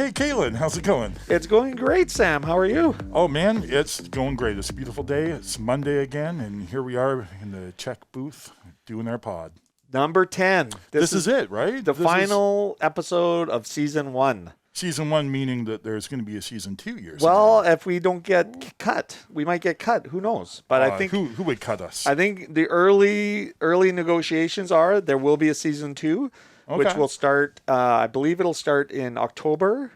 Hey, Calen, how's it going? It's going great, Sam. How are you? Oh, man, it's going great. It's a beautiful day. It's Monday again, and here we are in the Czech booth doing our pod. Number 10. This is it, right? The This final episode of season 1. Season 1, meaning that there's going to be a season 2 years. Well, if we don't get cut, we might get cut. Who knows? But I think who would cut us? I think the early negotiations are there will be a season 2, which will start. I believe it'll start in October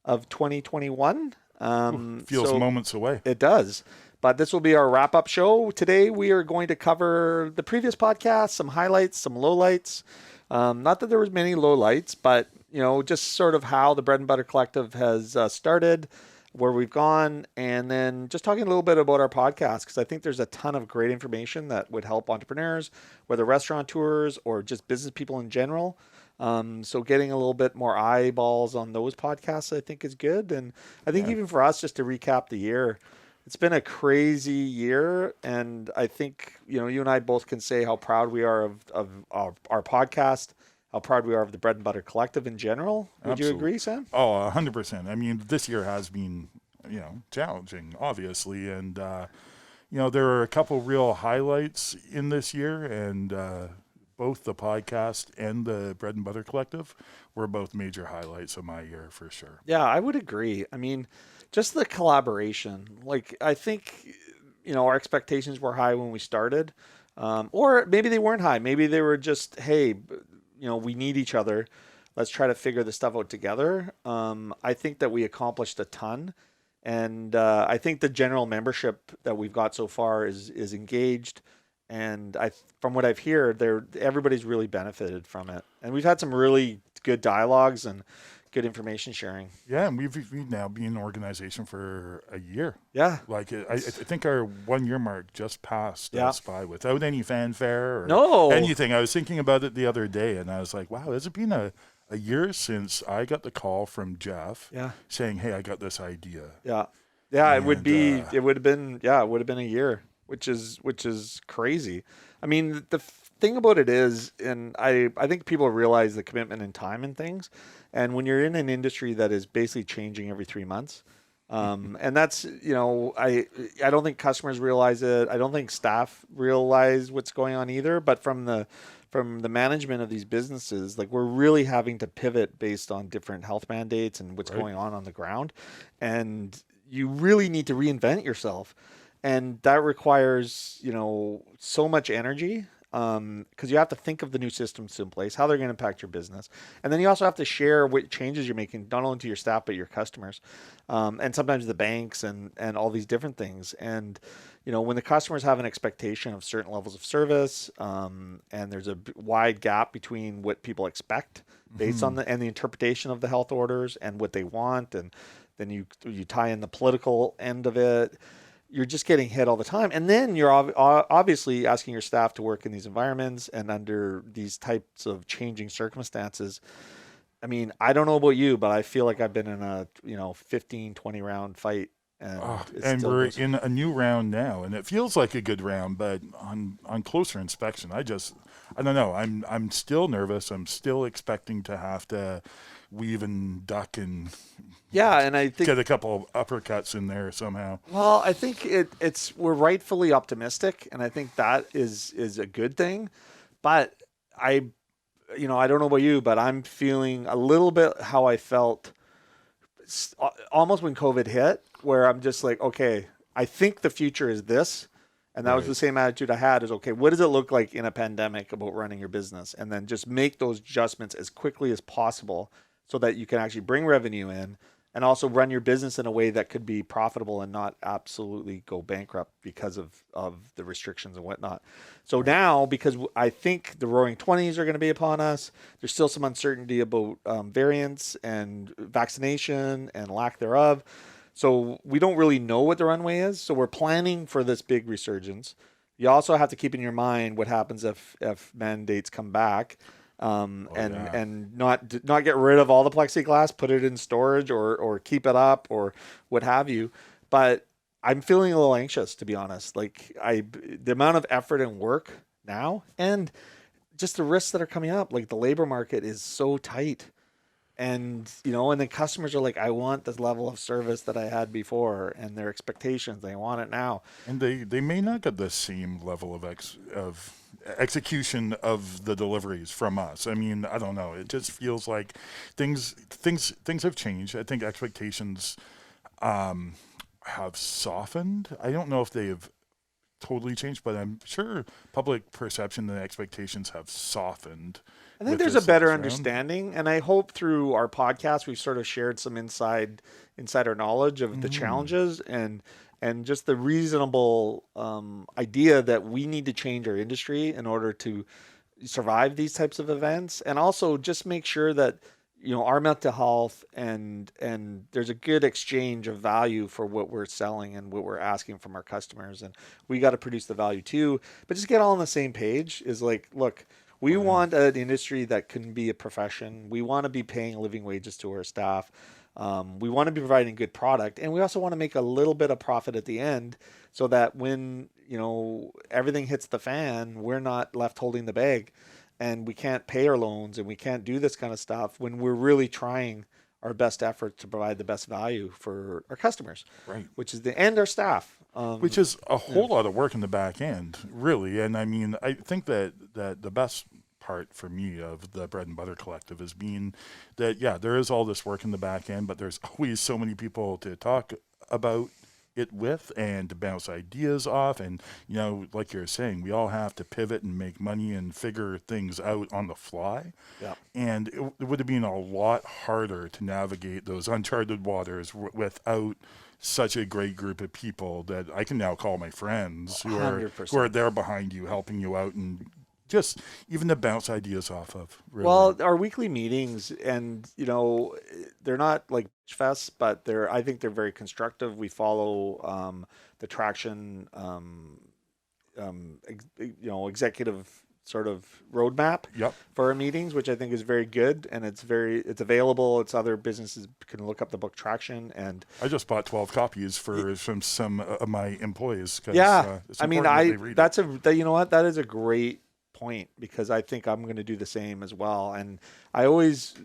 of 2021. Feels moments away. It does. But this will be our wrap-up show. Today we are going to cover the previous podcast, some highlights, some lowlights. Not that there was many lowlights, but just sort of how the Bread and Butter Collective has started, where we've gone, and then just talking a little bit about our podcast, because I think there's a ton of great information that would help entrepreneurs, whether restaurateurs or just business people in general. So getting a little bit more eyeballs on those podcasts, I think, is good. And I think even for us, just to recap the year, it's been a crazy year. And I think, you and I both can say how proud we are of our podcast, how proud we are of the Bread and Butter Collective in general. Would you agree, Sam? Oh, 100%. I mean, this year has been, challenging, obviously. And, there are a couple real highlights in this year. And both the podcast and the Bread and Butter Collective were both major highlights of my year for sure. Yeah, I would agree. I mean, just the collaboration. Like, I think, our expectations were high when we started. Or maybe they weren't high. Maybe they were just, hey, we need each other. Let's try to figure this stuff out together. I think that we accomplished a ton. And I think the general membership that we've got so far is engaged. And from what I've heard, everybody's really benefited from it. And we've had some really good dialogues and good information sharing. Yeah, and we've now been an organization for a year. Yeah. Like, I think our 1 year mark just passed us by without any fanfare or anything. I was thinking about it the other day, and I was like, wow, has it been a year since I got the call from Jeff saying, hey, I got this idea? Yeah. Yeah, and it would have been a year. Which is crazy. I mean, the thing about it is, and I think people realize the commitment in time and things. And when you're in an industry that is basically changing every 3 months, and that's, I don't think customers realize it. I don't think staff realize what's going on either. But from the management of these businesses, like, we're really having to pivot based on different health mandates and what's going on the ground. And you really need to reinvent yourself. And that requires, so much energy because you have to think of the new systems in place, how they're going to impact your business. And then you also have to share what changes you're making, not only to your staff, but your customers, and sometimes the banks and all these different things. And, when the customers have an expectation of certain levels of service, and there's a wide gap between what people expect based on the interpretation of the health orders and what they want, and then you tie in the political end of it, you're just getting hit all the time. And then you're obviously asking your staff to work in these environments and under these types of changing circumstances. I mean, I don't know about you, but I feel like I've been in a 15, 20 round fight. And we're in a new round now, and it feels like a good round, but on closer inspection, I don't know. I'm still nervous. I'm still expecting to have to weave and duck and and I think get a couple of uppercuts in there somehow. Well, I think we're rightfully optimistic, and I think that is a good thing. But I don't know about you, but I'm feeling a little bit how I felt almost when COVID hit, where I'm just like, okay, I think the future is this. And that was the same attitude I had is, okay, what does it look like in a pandemic about running your business? And then just make those adjustments as quickly as possible so that you can actually bring revenue in and also run your business in a way that could be profitable and not absolutely go bankrupt because of the restrictions and whatnot. So now, because I think the roaring 20s are going to be upon us, there's still some uncertainty about variants and vaccination and lack thereof. So we don't really know what the runway is. So we're planning for this big resurgence. You also have to keep in your mind what happens if mandates come back. And not get rid of all the plexiglass, put it in storage or keep it up or what have you. But I'm feeling a little anxious, to be honest. Like the amount of effort and work now and just the risks that are coming up, like the labor market is so tight. And and then customers are like, I want this level of service that I had before, and their expectations, they want it now. And they may not get the same level of execution of the deliveries from us. I mean, I don't know. It just feels like things have changed. I think expectations have softened. I don't know if they have totally changed, but I'm sure public perception and expectations have softened. I think there's a better understanding, and I hope through our podcast we've sort of shared some insider knowledge of the challenges and just the reasonable idea that we need to change our industry in order to survive these types of events, and also just make sure that our mental health and there's a good exchange of value for what we're selling and what we're asking from our customers, and we got to produce the value too. But just get all on the same page is like, look, we want an industry that can be a profession. We want to be paying living wages to our staff. We want to be providing good product, and we also want to make a little bit of profit at the end, so that when everything hits the fan, we're not left holding the bag, and we can't pay our loans, and we can't do this kind of stuff when we're really trying our best effort to provide the best value for our customers, right? Which is and our staff. Which is a whole lot of work in the back end, really. And I mean, I think that the best part for me of the Bread and Butter Collective is being that, yeah, there is all this work in the back end, but there's always so many people to talk about it with and to bounce ideas off. And, like you're saying, we all have to pivot and make money and figure things out on the fly. Yeah. And it would have been a lot harder to navigate those uncharted waters without such a great group of people that I can now call my friends who are there behind you, helping you out, and just even to bounce ideas off of. Really. Well, our weekly meetings, and they're not like fests, but I think they're very constructive. We follow the traction, executive sort of roadmap for our meetings, which I think is very good, and it's available. It's other businesses can look up the book Traction, and I just bought 12 copies from some of my employees. Yeah, I mean, that is a great point, because I think I'm going to do the same as well. And I've always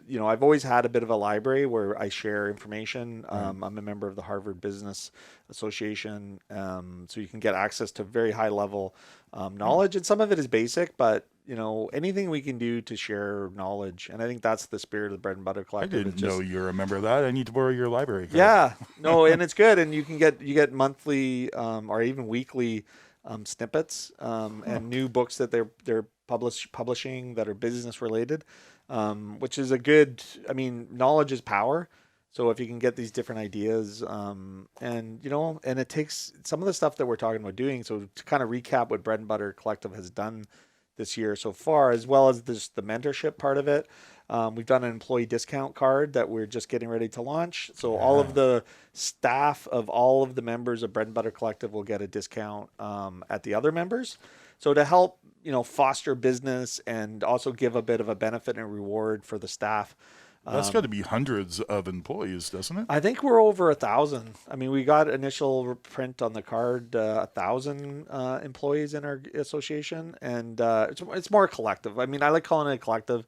had a bit of a library where I share information. I'm a member of the Harvard Business Association, so you can get access to very high level knowledge, and some of it is basic, but anything we can do to share knowledge, and I think that's the spirit of the Bread and Butter Collective. I didn't know you're a member of that. I need to borrow your library card. Yeah, no, and it's good, and you get monthly or even weekly snippets and new books that they're publishing that are business related, which is a good. I mean, knowledge is power. So if you can get these different ideas, and it takes some of the stuff that we're talking about doing. So to kind of recap what Bread and Butter Collective has done this year so far, as well as the mentorship part of it. We've done an employee discount card that we're just getting ready to launch. So all of the staff of all of the members of Bread and Butter Collective will get a discount at the other members. So to help, foster business and also give a bit of a benefit and reward for the staff. That's got to be hundreds of employees, doesn't it? I think we're over 1,000. I mean, we got initial print on the card, 1,000 employees in our association, and it's more collective. I mean, I like calling it a collective.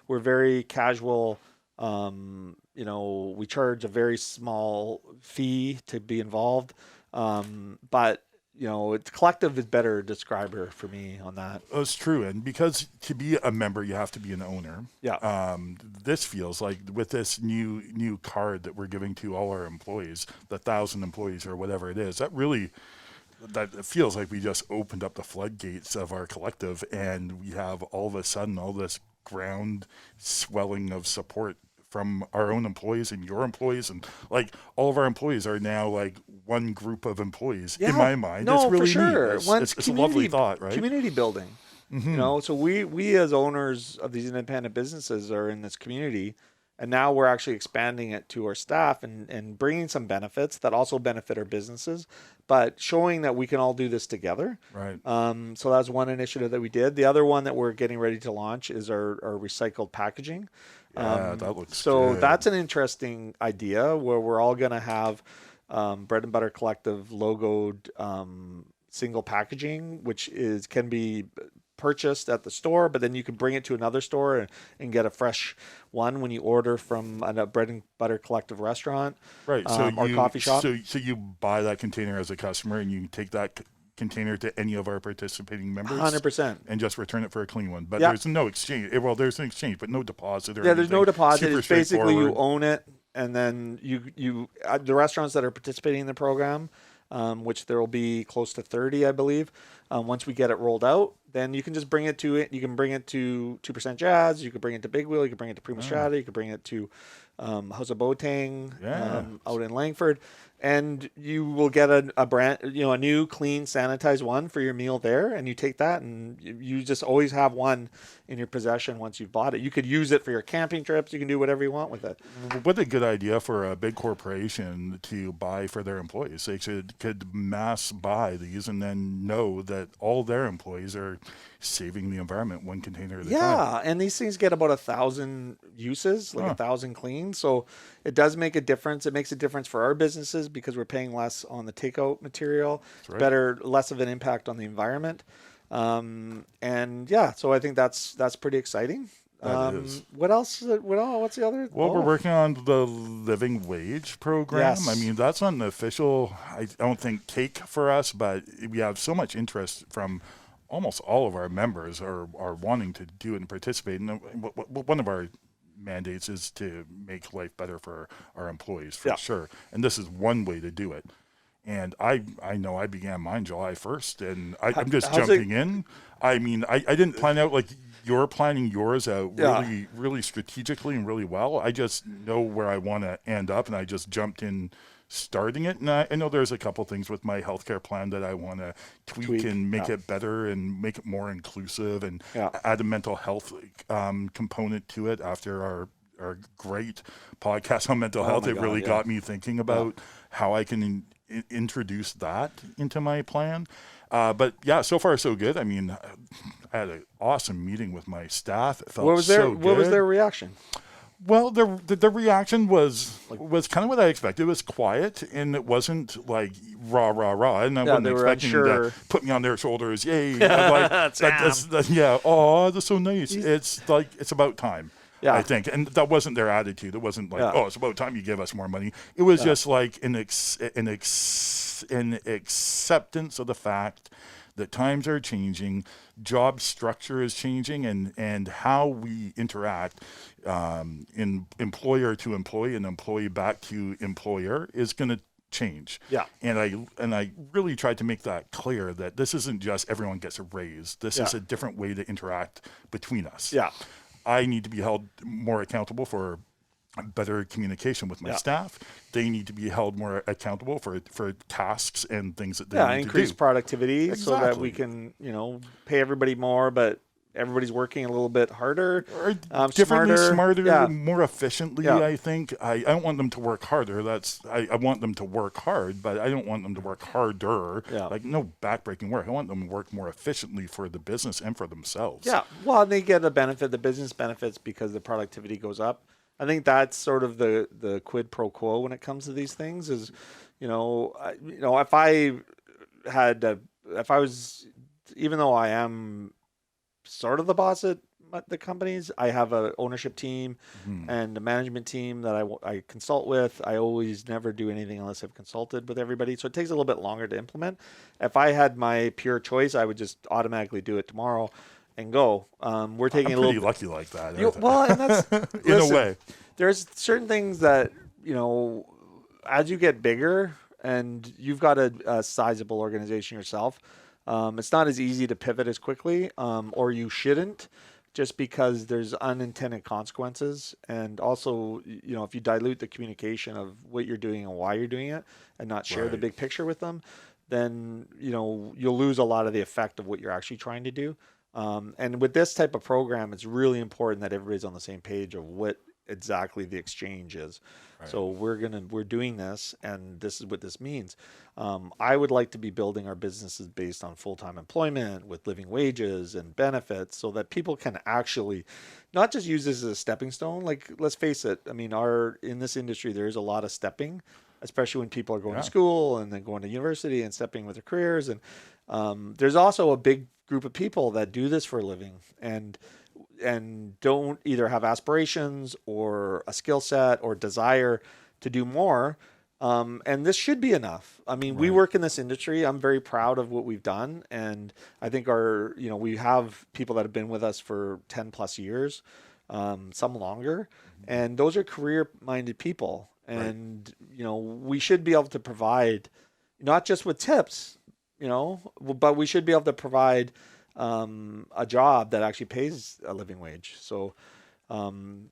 We're very casual. We charge a very small fee to be involved, but it's collective is better describer for me on that. It's true, and because to be a member, you have to be an owner. Yeah. This feels like with this new card that we're giving to all our employees, the 1,000 employees or whatever it is, that feels like we just opened up the floodgates of our collective, and we have all of a sudden all this ground swelling of support from our own employees and your employees, and like all of our employees are now like one group of employees in my mind. No, it's really for sure. Neat. It's a lovely thought, right? Community building. Mm-hmm. So we as owners of these independent businesses are in this community, and now we're actually expanding it to our staff and bringing some benefits that also benefit our businesses, but showing that we can all do this together. Right. So that's one initiative that we did. The other one that we're getting ready to launch is our recycled packaging. Yeah, that looks good. That's an interesting idea where we're all going to have Bread and Butter Collective logoed single packaging, which can be purchased at the store, but then you can bring it to another store and get a fresh one when you order from a bread and butter collective restaurant, Right. So or you coffee shop. so you buy that container as a customer, and you take that container to any of our participating members 100%. and just return it for a clean one. But Yeah. there's no exchange. Well, there's an exchange, but no deposit or Yeah, there's no anything. deposit. Super It's basically you straightforward. own it, and then you the restaurants that are participating in the program, which there will be close to 30, I believe. Once we get it rolled out, then you can just bring it to it. You can bring it to 2% Jazz. You can bring it to Big Wheel. You can bring it to Prima Strata. You can bring it to House of Boateng out in Langford, and you will get a brand, a new, clean, sanitized one for your meal there. And you take that, and you just always have one in your possession once you've bought it. You could use it for your camping trips. You can do whatever you want with it. What a good idea for a big corporation to buy for their employees. They could mass buy these and then know that all their employees are saving the environment one container at a time. Yeah, and these things get about 1,000 uses, like 1,000 cleans. So it does make a difference. It makes a difference for our businesses because we're paying less on the takeout material. It's better, less of an impact on the environment. And yeah, so I think that's pretty exciting. What else? What's the other? Well, we're working on the living wage program. Yes. I mean, that's not an official, I don't think, take for us, but we have so much interest from almost all of our members are wanting to do it and participate. And one of our mandates is to make life better for our employees, for sure. And this is one way to do it. And I know I began mine July 1st, and I'm just jumping in. I mean, I didn't plan out like you're planning yours out really, really strategically and really well. I just know where I want to end up, and I just jumped in starting it. And I know there's a couple things with my healthcare plan that I want to tweak and make it better and make it more inclusive and add a mental health component to it after our great podcast on mental health. It really got me thinking about how I can introduce that into my plan. But yeah, so far so good. I mean, I had an awesome meeting with my staff. It felt so good. What was their reaction? Well, the reaction was kind of what I expected. It was quiet, and it wasn't like rah rah rah. And I wasn't expecting them to put me on their shoulders. Yay! Like that's oh, that's so nice. It's like it's about time. Yeah. I think, and that wasn't their attitude. It wasn't like, oh, it's about time you give us more money. It was just like an acceptance of the fact that times are changing, job structure is changing, and how we interact in employer to employee and employee back to employer is going to change. Yeah. And I really tried to make that clear that this isn't just everyone gets a raise. This is a different way to interact between us. Yeah. I need to be held more accountable for better communication with my staff. They need to be held more accountable for tasks and things that they need to do. Increase productivity so that we can, pay everybody more, but everybody's working a little bit harder, differently, smarter, more efficiently. I think I don't want them to work harder. I want them to work hard, but I don't want them to work harder. Like no backbreaking work. I want them to work more efficiently for the business and for themselves. Yeah. Well, they get a benefit. The business benefits because the productivity goes up. I think that's sort of the quid pro quo when it comes to these things. Is if I was, even though I am sort of the boss at the companies, I have a ownership team and a management team that I consult with. I always never do anything unless I've consulted with everybody. So it takes a little bit longer to implement. If I had my pure choice, I would just automatically do it tomorrow and go. We're taking I'm a little pretty lucky like that. And that's in a way. There's certain things that as you get bigger and you've got a sizable organization yourself, it's not as easy to pivot as quickly, or you shouldn't, just because there's unintended consequences. And also, if you dilute the communication of what you're doing and why you're doing it and not share the big picture with them, then, you'll lose a lot of the effect of what you're actually trying to do. And with this type of program, it's really important that everybody's on the same page of what exactly the exchange is. Right. So we're doing this, and this is what this means. I would like to be building our businesses based on full-time employment with living wages and benefits, so that people can actually not just use this as a stepping stone. Like, let's face it, I mean, in this industry, there's a lot of stepping, especially when people are going to school and then going to university and stepping with their careers. And there's also a big group of people that do this for a living and don't either have aspirations or a skill set or desire to do more. And this should be enough. I mean, we work in this industry. I'm very proud of what we've done. And I think we have people that have been with us for 10 plus years, some longer. And those are career minded people. And, we should be able to provide not just with tips, but we should be able to provide a job that actually pays a living wage. So, and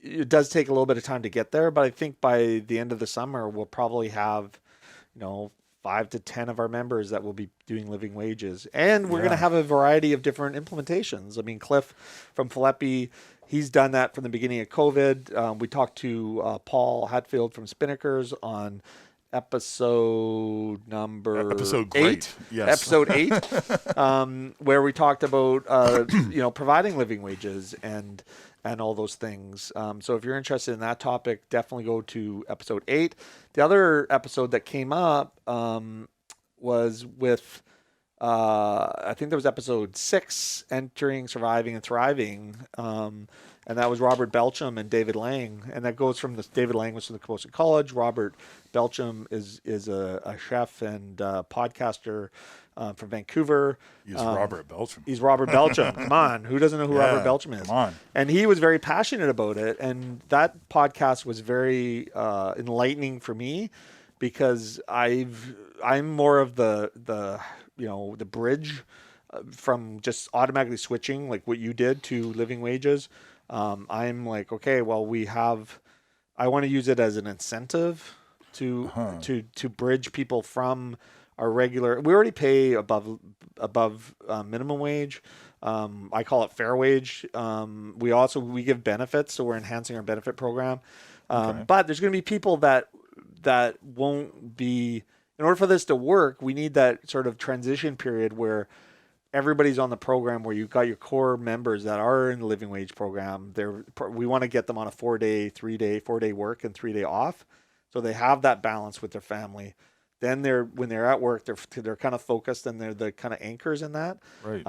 it does take a little bit of time to get there, but I think by the end of the summer, we'll probably have, 5 to 10 of our members that will be doing living wages. And we're going to have a variety of different implementations. I mean, Cliff from Philippi, he's done that from the beginning of COVID. We talked to Paul Hatfield from Spinnakers on episode 8. Yes. Episode 8, where we talked about providing living wages and all those things. So if you're interested in that topic, definitely go to episode 8. The other episode that came up was with I think there was episode 6, Entering, Surviving, and Thriving. And that was Robert Belcham and David Lang. And that goes from David Lang was from the Coastal College. Robert Belcham is a chef and podcaster from Vancouver. He's Robert Belcham. He's Robert Belcham. Come on. Who doesn't know who Robert Belcham is? Come on. And he was very passionate about it. And that podcast was very enlightening for me because I'm more of the bridge from just automatically switching like what you did to living wages. I'm like, okay, well, I want to use it as an incentive to bridge people from our regular. We already pay above minimum wage. I call it fair wage. We give benefits, so we're enhancing our benefit program. But there's going to be people that won't be. In order for this to work, we need that sort of transition period where everybody's on the program, where you've got your core members that are in the living wage program. We want to get them on a 4-day, 4-day work and 3-day off. So they have that balance with their family. Then when they're at work, they're kind of focused and they're the kind of anchors in that. Right.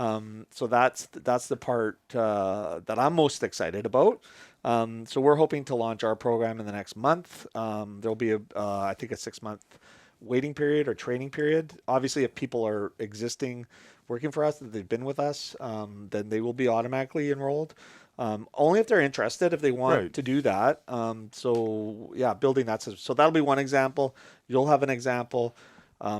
So that's the part that I'm most excited about. So we're hoping to launch our program in the next month. There'll be I think a 6-month waiting period or training period. Obviously, if people are working for us, that they've been with us, then they will be automatically enrolled. Only if they're interested, if they want to do that. Building that system. So that'll be one example. You'll have an example.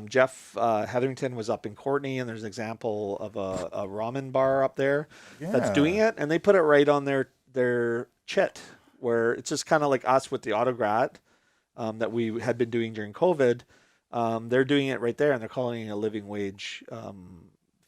Jeff Hetherington was up in Courtenay, and there's an example of a ramen bar up there that's doing it, and they put it right on their chit, where it's just kind of like us with the autograt that we had been doing during COVID. They're doing it right there, and they're calling it a living wage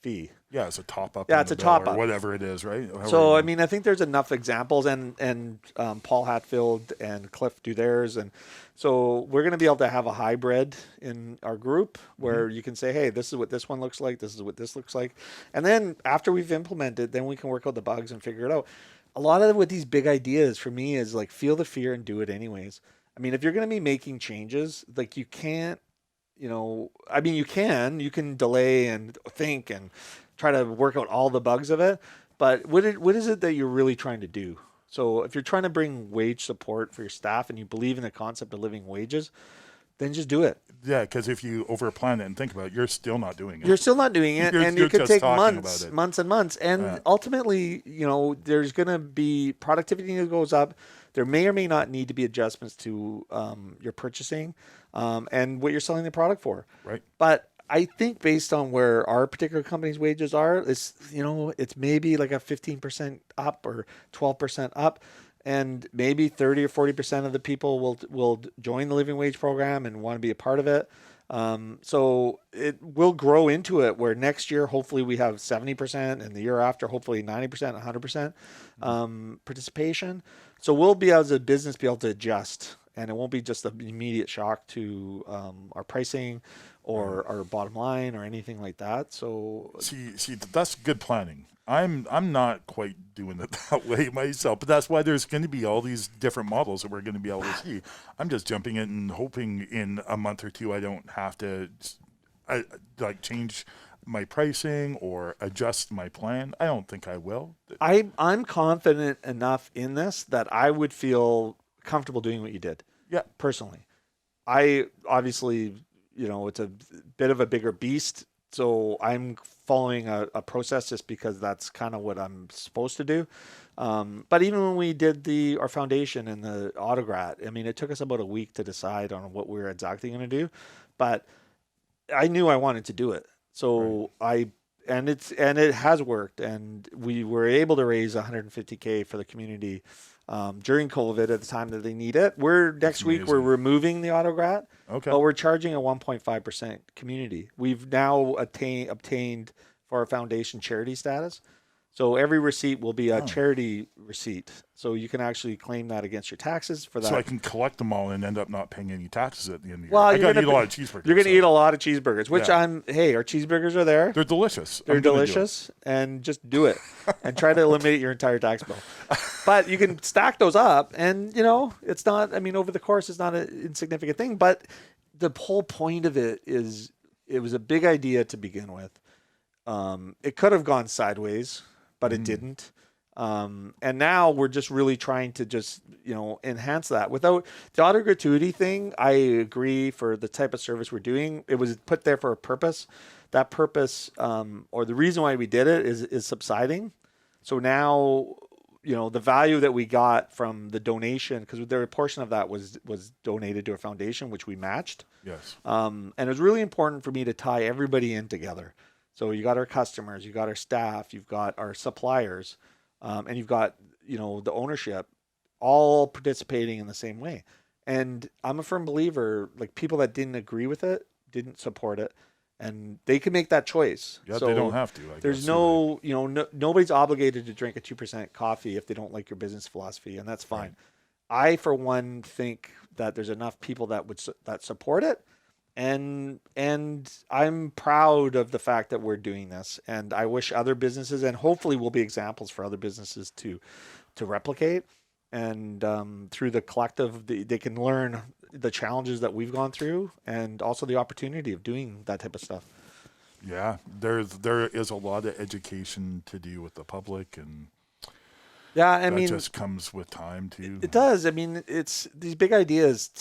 fee. Yeah, it's a top up. Yeah, it's a top up, whatever it is, right? So I mean, I think there's enough examples, and Paul Hatfield and Cliff do theirs, and so we're going to be able to have a hybrid in our group where you can say, hey, this is what this one looks like, this is what this looks like, and then after we've implemented, then we can work out the bugs and figure it out. A lot of with these big ideas for me is like feel the fear and do it anyways. I mean, if you're going to be making changes, like you can't. You can delay and think and try to work out all the bugs of it, but what is it that you're really trying to do? So if you're trying to bring wage support for your staff and you believe in the concept of living wages, then just do it. Yeah, because if you overplan it and think about it, you're still not doing it. You're still not doing it, and it could take months and months. And ultimately, there's going to be productivity that goes up. There may or may not need to be adjustments to your purchasing and what you're selling the product for. Right. But I think based on where our particular company's wages are, it's maybe like a 15% up or 12% up. And maybe 30 or 40% of the people will join the living wage program and want to be a part of it. So it will grow into it where next year, hopefully we have 70% and the year after, hopefully 90%, 100% participation. So we'll as a business be able to adjust, and it won't be just an immediate shock to our pricing or our bottom line or anything like that. So see, that's good planning. I'm not quite doing it that way myself, but that's why there's going to be all these different models that we're going to be able to see. I'm just jumping in and hoping in a month or two I don't have to change my pricing or adjust my plan? I don't think I will. I'm confident enough in this that I would feel comfortable doing what you did. Yeah. Personally, I obviously, it's a bit of a bigger beast. So I'm following a process just because that's kind of what I'm supposed to do. But even when we did our foundation and the autograt, I mean, it took us about a week to decide on what we were exactly going to do. But I knew I wanted to do it. So and it has worked, and we were able to raise 150K for the community during COVID at the time that they need it. Next week we're removing the autograt, but we're charging a 1.5% community. We've now obtained for our foundation charity status. So every receipt will be a charity receipt. So you can actually claim that against your taxes for that. So I can collect them all and end up not paying any taxes at the end of the year. Well, I got to eat a lot of cheeseburgers. You're going to eat a lot of cheeseburgers, which our cheeseburgers are there. They're delicious. They're delicious, and just do it and try to eliminate your entire tax bill. But you can stack those up, and it's not. I mean, over the course, it's not an insignificant thing. But the whole point of it is, it was a big idea to begin with. It could have gone sideways, but it didn't. And now we're just really trying to just, enhance that. Without the auto gratuity thing, I agree, for the type of service we're doing, it was put there for a purpose. That purpose, or the reason why we did it is subsiding. So now, the value that we got from the donation, because there a portion of that was donated to a foundation, which we matched. Yes. And it was really important for me to tie everybody in together. So you got our customers, you got our staff, you've got our suppliers, and you've got, the ownership all participating in the same way. And I'm a firm believer, like, people that didn't agree with it, didn't support it, and they can make that choice. Yeah, so they don't have to. There's nobody's obligated to drink a 2% coffee if they don't like your business philosophy, and that's fine. Right. I, for one, think that there's enough people that support it. And I'm proud of the fact that we're doing this, and I wish other businesses, and hopefully we'll be examples for other businesses to replicate. And through the collective, they can learn the challenges that we've gone through, and also the opportunity of doing that type of stuff. Yeah, there is a lot of education to do with the public, and I mean, just comes with time too. It does. I mean, it's these big ideas,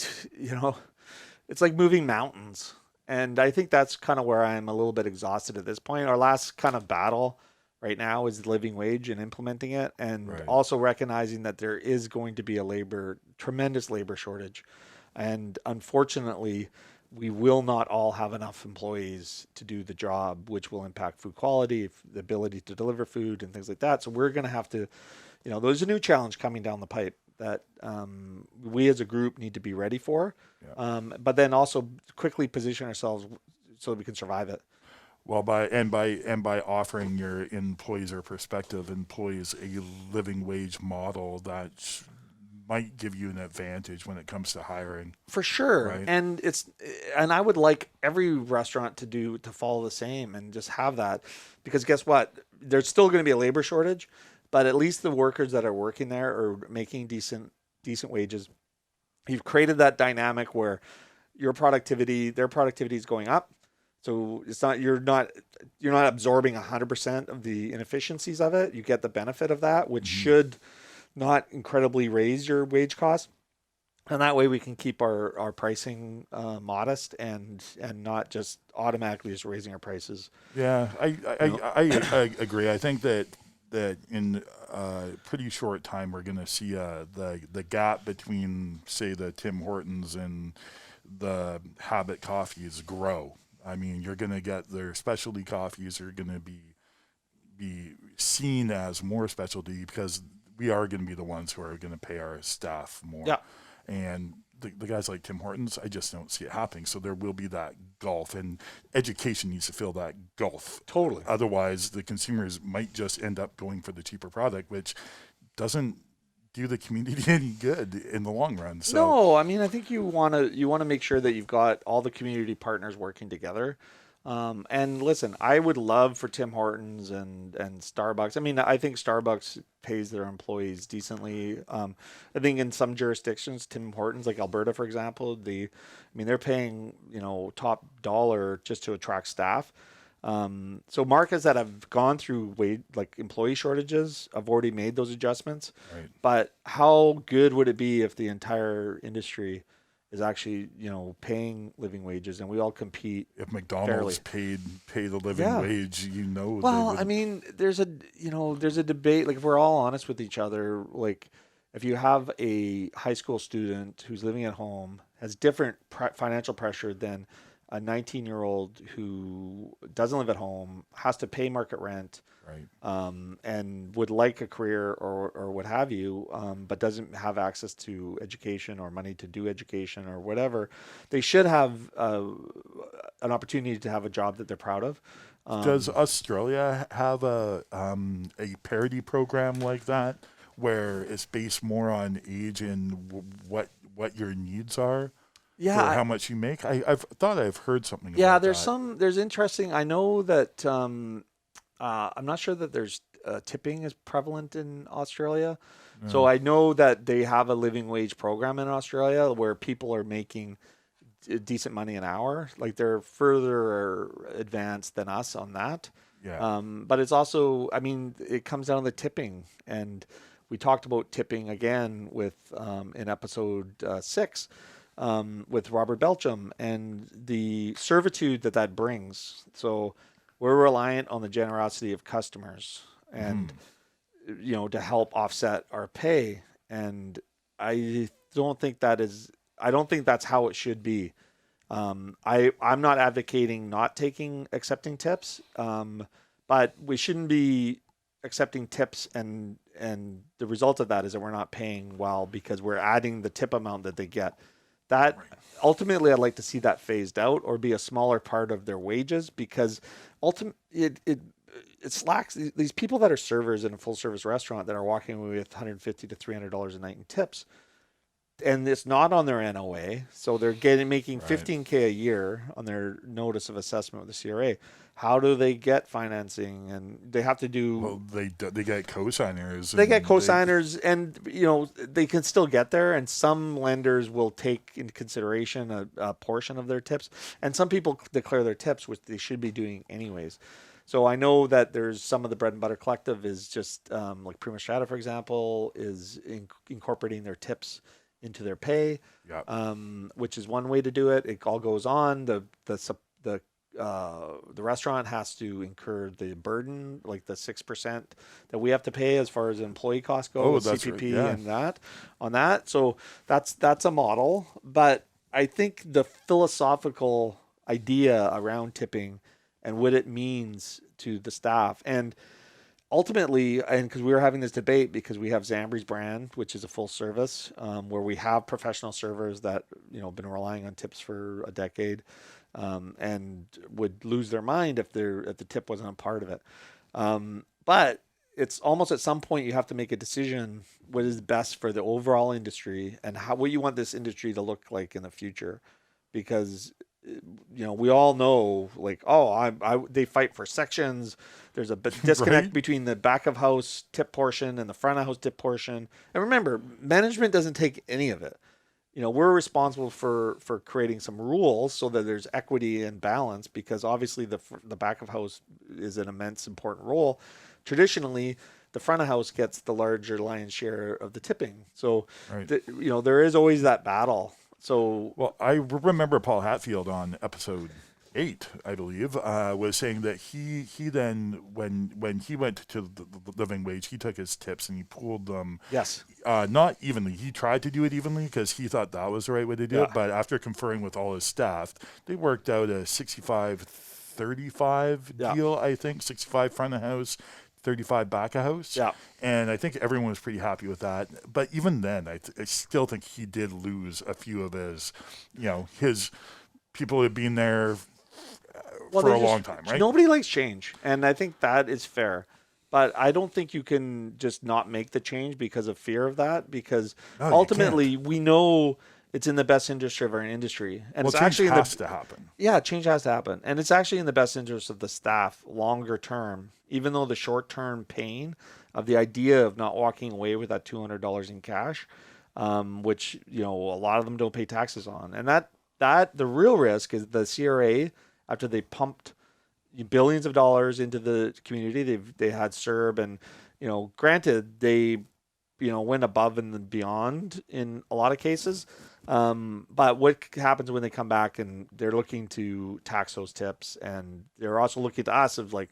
It's like moving mountains. And I think that's kind of where I'm a little bit exhausted at this point. Our last kind of battle right now is the living wage and implementing it, and also recognizing that there is going to be tremendous labor shortage. And unfortunately, we will not all have enough employees to do the job, which will impact food quality, the ability to deliver food and things like that. So we're going to have to, there's a new challenge coming down the pipe that we as a group need to be ready for, but then also quickly position ourselves so that we can survive it. Well, by offering your employees a living wage model that might give you an advantage when it comes to hiring. For sure. Right? And I would like every restaurant to follow the same and just have that, because guess what? There's still going to be a labor shortage, but at least the workers that are working there are making decent wages. You've created that dynamic where their productivity is going up. So you're not absorbing 100% of the inefficiencies of it. You get the benefit of that, which should not incredibly raise your wage costs. And that way we can keep our pricing modest and not just automatically just raising our prices. Yeah, I agree. I think that in a pretty short time we're going to see the gap between, say, the Tim Hortons and the Habit coffees grow. I mean, you're going to get their specialty coffees are going to be seen as more specialty, because we are going to be the ones who are going to pay our staff more. Yeah. And the guys like Tim Hortons, I just don't see it happening. So there will be that gulf, and education needs to fill that gulf. Totally. Otherwise, the consumers might just end up going for the cheaper product, which doesn't do the community any good in the long run. So. No, I mean, I think you want to make sure that you've got all the community partners working together. And listen, I would love for Tim Hortons and Starbucks. I mean, I think Starbucks pays their employees decently. I think in some jurisdictions, Tim Hortons, like Alberta, for example, they're paying, top dollar just to attract staff. So markets that have gone through employee shortages have already made those adjustments. Right. But how good would it be if the entire industry is actually, paying living wages and we all compete If fairly? McDonald's pay the living Yeah. wage, they Well, I would. mean, there's a debate. Like, if we're all honest with each other, like, if you have a high school student who's living at home, has different financial pressure than a 19-year-old who doesn't live at home, has to pay market rent, Right. and would like a career or what have you, but doesn't have access to education or money to do education or whatever, they should have an opportunity to have a job that they're proud of. Does Um, Australia have a parity program like that where it's based more on age and what your needs are for yeah, how much you make? I've thought I've heard something Yeah, about that. there's interesting. I know that I'm not sure that there's tipping is prevalent in Australia. So No. I know that they have a living wage program in Australia where people are making decent money an hour. Like, they're further advanced than us on that. Yeah. But it's also, I mean, it comes down to tipping, and we talked about tipping again with in episode 6 with Robert Belcham and the servitude that brings. So we're reliant on the generosity of customers, and Hmm. to help offset our pay. And I don't think that is. I don't think that's how it should be. I'm not advocating not accepting tips, but we shouldn't be accepting tips, and the result of that is that we're not paying well because we're adding the tip amount that they get. That Right. ultimately, I'd like to see that phased out or be a smaller part of their wages, because ultimately it slacks these people that are servers in a full service restaurant that are walking away with $150 to $300 a night in tips, and it's not on their NOA, so they're making Right. 15K a year on their notice of assessment with the CRA. How do they get financing? And they have to do. Well, they get cosigners They get and they. cosigners, and they can still get there. And some lenders will take into consideration a portion of their tips, and some people declare their tips, which they should be doing anyways. So I know that there's some of the bread and butter collective is just like Prima Strata, for example, is incorporating their tips into their pay, Yeah. which is one way to do it. It all goes on. The restaurant has to incur the burden, like the 6% that we have to pay as far as employee costs go Oh, with that's right. CPP Yeah. and that on that. So that's a model, but I think the philosophical idea around tipping and what it means to the staff, and ultimately, and because we were having this debate, because we have Zambri's brand, which is a full service, where we have professional servers that been relying on tips for a decade, and would lose their mind if the tip wasn't a part of it. But it's almost at some point you have to make a decision what is best for the overall industry and what you want this industry to look like in the future, because we all know, like, oh, they fight for sections. There's a Right. disconnect between the back of house tip portion and the front of house tip portion. And remember, management doesn't take any of it. We're responsible for creating some rules so that there's equity and balance, because obviously the back of house is an immense important role. Traditionally, the front of house gets the larger lion's share of the tipping. So, Right. there is always that battle. So, Well, I remember Paul Hatfield on episode 8, I believe, was saying that he then when he went to the living wage, he took his tips and he pooled them, yes, not evenly. He tried to do it evenly because he thought that was the right way to do yeah, it. But after conferring with all his staff, they worked out a 65-35 yeah, deal. I think 65 front of house, 35 back of house. yeah. And I think everyone was pretty happy with that. But even then, I still think he did lose a few of his people had been there Well, for they a just long time, right? nobody likes change, and I think that is fair. But I don't think you can just not make the change because of fear of that, because No, you can't. ultimately we know it's in the best interest of our industry, and Well, it's change actually has to happen. yeah, change has to happen, and it's actually in the best interest of the staff longer term, even though the short term pain of the idea of not walking away with that $200 in cash, which a lot of them don't pay taxes on, and that the real risk is the CRA, after they pumped billions of dollars into the community. They had CERB, and granted they went above and beyond in a lot of cases. But what happens when they come back and they're looking to tax those tips, and they're also looking to us of like,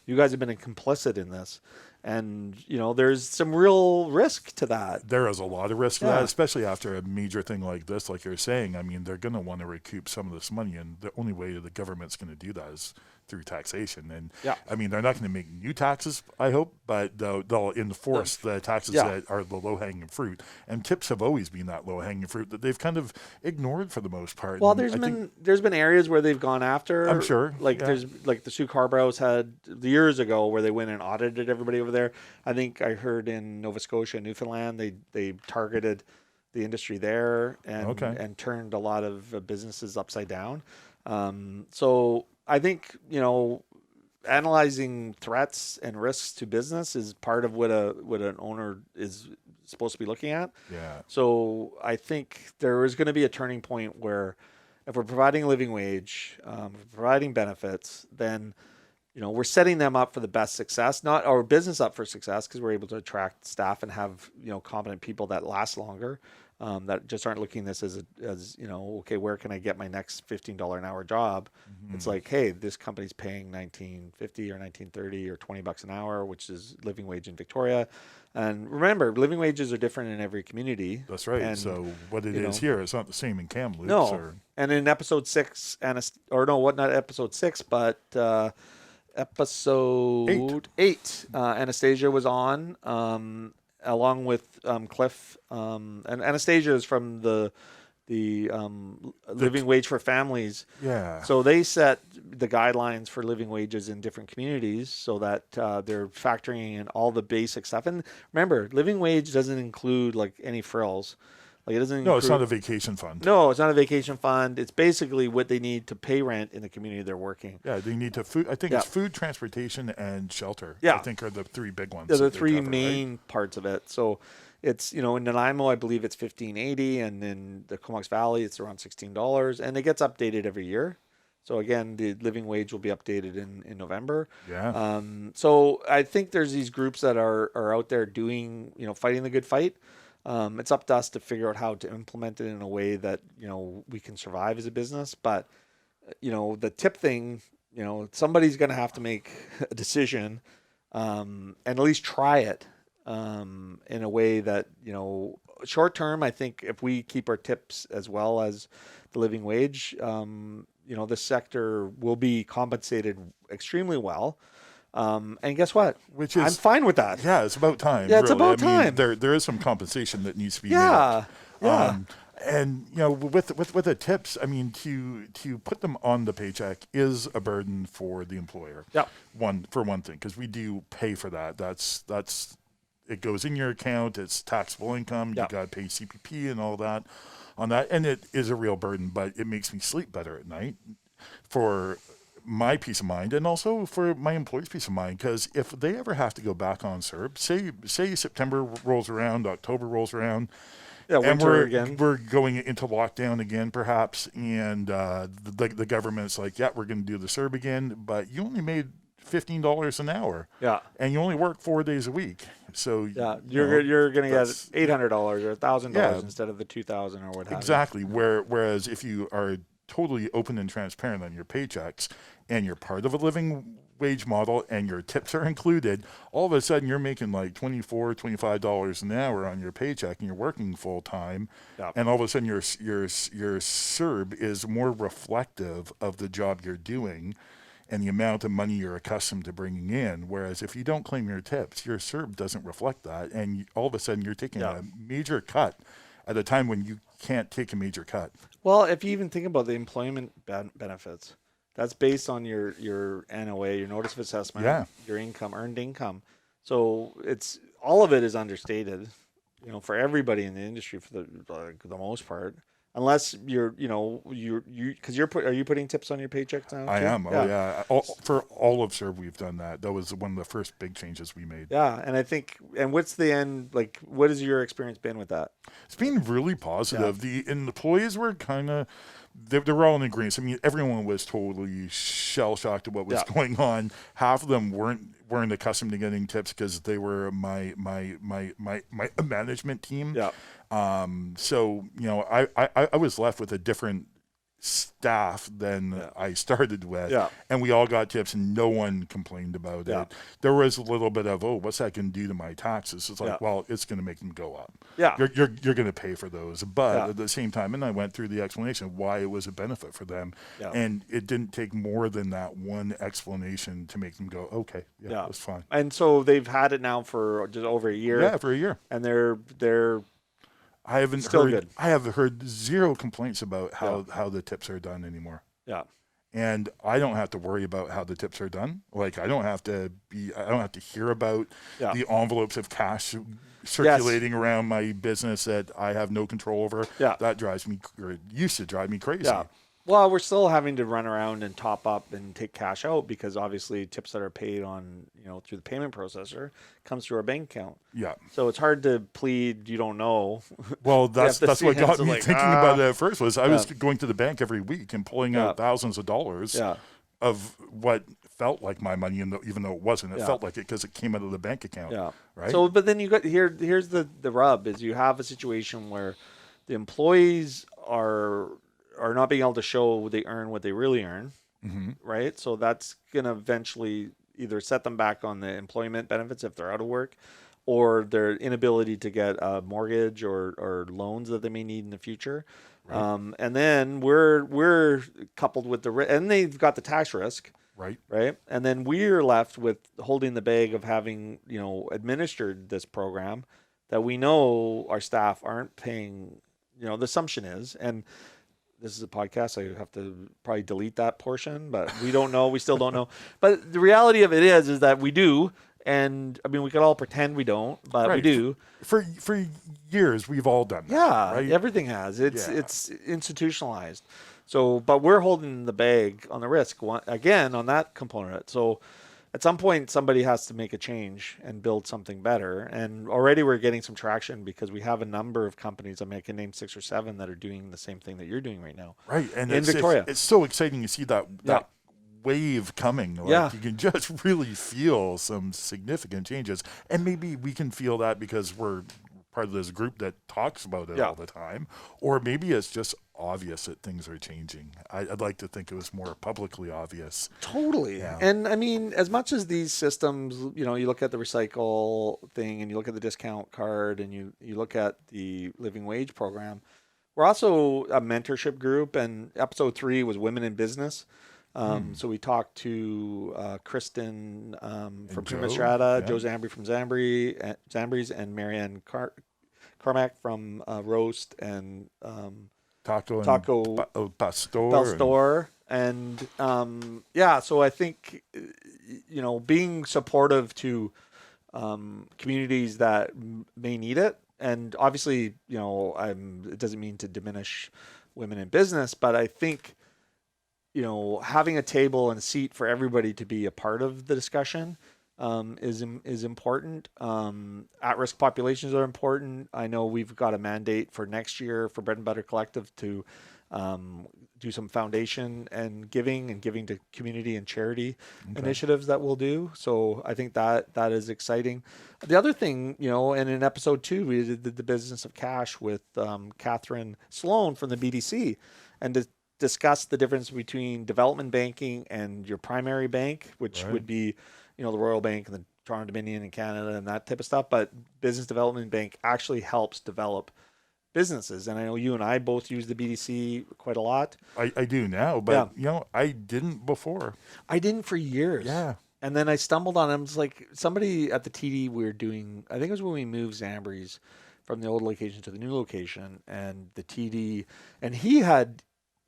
you guys have been complicit in this. And, there's some real risk to that. There is a lot of risk to that, especially after a major thing like this, like you're saying. I mean, they're going to want to recoup some of this money, and the only way the government's going to do that is through taxation. And I mean, they're not going to make new taxes, I hope, but they'll enforce the taxes that are the low-hanging fruit. And tips have always been that low-hanging fruit that they've kind of ignored for the most part. Well, there's been areas where they've gone after. I'm sure. There's like the Sioux Carbrows had years ago where they went and audited everybody over there. I think I heard in Nova Scotia, Newfoundland, they targeted the industry there and turned a lot of businesses upside down. So I think, analyzing threats and risks to business is part of what an owner is supposed to be looking at. Yeah. So I think there is going to be a turning point where if we're providing a living wage, providing benefits, then, we're setting them up for the best success, not our business up for success, because we're able to attract staff and have, competent people that last longer. That just aren't looking at this as okay, where can I get my next $15 an hour job? Mm-hmm. It's like, hey, this company's paying $19.50 or $19.30 or $20 an hour, which is living wage in Victoria. And remember, living wages are different in every community. That's right. And, so what it is here is not the same in Kamloops. No. And in episode 6, not episode 6, but episode 8, Anastasia was on. Along with Cliff, and Anastasia is from the living wage for families. Yeah. So they set the guidelines for living wages in different communities so that they're factoring in all the basic stuff. And remember, living wage doesn't include like any frills. Like it doesn't. No, it's not a vacation fund. No, it's not a vacation fund. It's basically what they need to pay rent in the community they're working. Yeah, they need to food. I think it's food, transportation, and shelter. Yeah, I think are the 3 big ones. They're the 3 main parts of it. So it's in Nanaimo, I believe it's $15.80, and in the Comox Valley, it's around $16, and it gets updated every year. So again, the living wage will be updated in November. Yeah. So I think there's these groups that are out there doing fighting the good fight. It's up to us to figure out how to implement it in a way that, we can survive as a business. But, the tip thing, somebody's going to have to make a decision and at least try it in a way that, short term, I think if we keep our tips as well as the living wage, this sector will be compensated extremely well. And guess what? I'm fine with that. Yeah, it's about time. Yeah, it's about time. There is some compensation that needs to be made. Yeah. And with the tips, I mean, to put them on the paycheck is a burden for the employer. Yeah. One thing, because we do pay for that. That's it goes in your account. It's taxable income. You got to pay CPP and all that on that, and it is a real burden. But it makes me sleep better at night for my peace of mind and also for my employees' peace of mind, because if they ever have to go back on CERB, say September rolls around, October rolls around, and we're going into lockdown again perhaps, and the government's like, we're going to do the CERB again, but you only made $15 an hour, and you only work 4 days a week, so you're going to get $800 or $1,000 instead of the $2,000 or what have you. Exactly. Whereas if you are totally open and transparent on your paychecks and you're part of a living wage model and your tips are included, all of a sudden you're making like $24, $25 an hour on your paycheck and you're working full time. And all of a sudden your CERB is more reflective of the job you're doing and the amount of money you're accustomed to bringing in. Whereas if you don't claim your tips, your CERB doesn't reflect that. And all of a sudden you're taking a major cut at a time when you can't take a major cut. Well, if you even think about the employment benefits, that's based on your NOA, your notice of assessment, your income, earned income. So it's all of it is understated, for everybody in the industry for the most part. Unless are you putting tips on your paychecks now? I am. For all of CERB, we've done that. That was one of the first big changes we made. Yeah, and I think, what's the end? Like, what has your experience been with that? It's been really positive. The employees were kind of they were all in agreement. I mean, everyone was totally shell shocked at what was going on. Half of them weren't accustomed to getting tips because they were my management team. Yeah. So I was left with a different staff than I started with, and we all got tips, and no one complained about it. There was a little bit of, what's that going to do to my taxes? It's like, well, it's going to make them go up. You're going to pay for those, but at the same time, and I went through the explanation of why it was a benefit for them, and it didn't take more than that one explanation to make them go, okay, that's fine. And so they've had it now for just over a year. Yeah, for a year, and they're. I have heard zero complaints about how the tips are done anymore. Yeah. And I don't have to worry about how the tips are done. Like I don't have to hear about the envelopes of cash circulating around my business that I have no control over. Yeah. That used to drive me crazy. Yeah. Well, we're still having to run around and top up and take cash out because obviously tips that are paid on, through the payment processor comes through our bank account. Yeah. So it's hard to plead you don't know. Well, that's what got me thinking about it at first was I was going to the bank every week and pulling out thousands of dollars of what felt like my money, even though it wasn't. It felt like it because it came out of the bank account. Yeah. Right. So, but then here's the rub is you have a situation where the employees are not being able to show they earn what they really earn, right? So that's going to eventually either set them back on the employment benefits if they're out of work, or their inability to get a mortgage or loans that they may need in the future. Right. And then we're coupled with and they've got the tax risk. Right. And then we're left with holding the bag of having, administered this program that we know our staff aren't paying, the assumption is, and this is a podcast, I have to probably delete that portion, but we don't know. We still don't know. But the reality of it is that we do. And I mean, we could all pretend we don't, but we do. For years, we've all done that. Yeah, right? Everything has. It's institutionalized. So, but we're holding the bag on the risk again on that component. So, at some point, somebody has to make a change and build something better. And already we're getting some traction because we have a number of companies. I mean, I can name 6 or 7 that are doing the same thing that you're doing right now. Right, and in Victoria, it's so exciting to see that wave coming. Like you can just really feel some significant changes, and maybe we can feel that because we're part of this group that talks about it all the time, or maybe it's just obvious that things are changing. I'd like to think it was more publicly obvious. Totally. Yeah. And I mean, as much as these systems, you look at the recycle thing and you look at the discount card and you look at the living wage program, we're also a mentorship group, and episode 3 was women in business. So we talked to Kristen from Prima Strata, Joe Zambri from Zambries, and Marianne Carmack from Roast and Taco Pastor. And so I think being supportive to communities that may need it, and obviously it doesn't mean to diminish women in business, but I think having a table and a seat for everybody to be a part of the discussion is important. At-risk populations are important. I know we've got a mandate for next year for Bread and Butter Collective to do some foundation and giving to community and charity initiatives that we'll do. So I think that is exciting. The other thing, and in episode 2, we did the business of cash with Catherine Sloan from the BDC, and to discuss the difference between development banking and your primary bank, which would be, the Royal Bank and the Toronto Dominion in Canada and that type of stuff. But business development bank actually helps develop businesses. And I know you and I both use the BDC quite a lot. I do now, but I didn't before. I didn't for years. Yeah. And then I stumbled on it. It was like somebody at the TD we were doing, I think it was when we moved Zambries from the old location to the new location, and the TD, and he had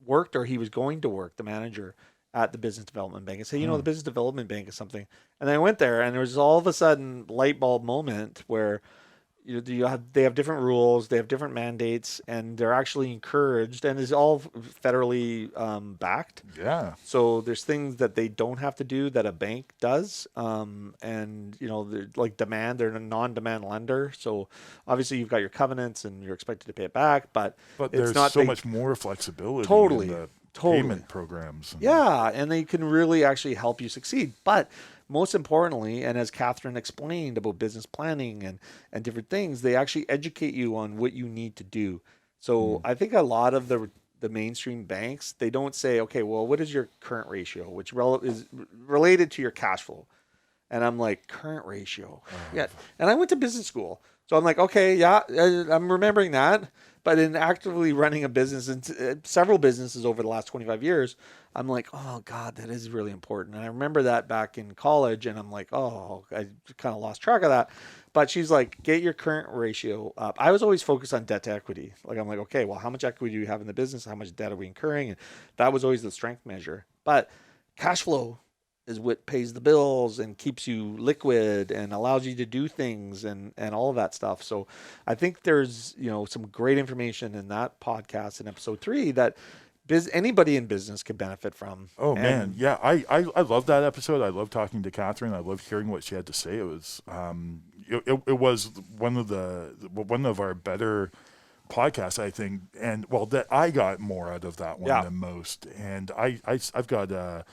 worked, or he was going to work, the manager at the business development bank, and say, the business development bank is something. And then I went there, and there was all of a sudden light bulb moment where, they have different rules, they have different mandates, and they're actually encouraged, and is all federally backed. Yeah. So there's things that they don't have to do that a bank does, and they're like they're a non-demand lender. So obviously you've got your covenants and you're expected to pay it back, but it's there's not so much more flexibility totally, in the totally payment programs. Yeah, and they can really actually help you succeed. But most importantly, and as Catherine explained about business planning and different things, they actually educate you on what you need to do. So I think a lot of the mainstream banks, they don't say, okay, well, what is your current ratio, which is related to your cash flow. And I'm like, current ratio. Yeah. And I went to business school. So I'm like, okay, yeah, I'm remembering that. But in actively running a business and several businesses over the last 25 years, I'm like, oh God, that is really important. And I remember that back in college, and I'm like, oh, I kind of lost track of that. But she's like, get your current ratio up. I was always focused on debt to equity. Like, I'm like, okay, well, how much equity do you have in the business? How much debt are we incurring? And that was always the strength measure. But cash flow is what pays the bills and keeps you liquid and allows you to do things and all of that stuff. So I think there's, some great information in that podcast in episode 3 that anybody in business can benefit from. Oh man, yeah, I love that episode. I love talking to Catherine. I love hearing what she had to say. It was it was one of our better podcasts, I think, and that I got more out of that one than most. And I've got a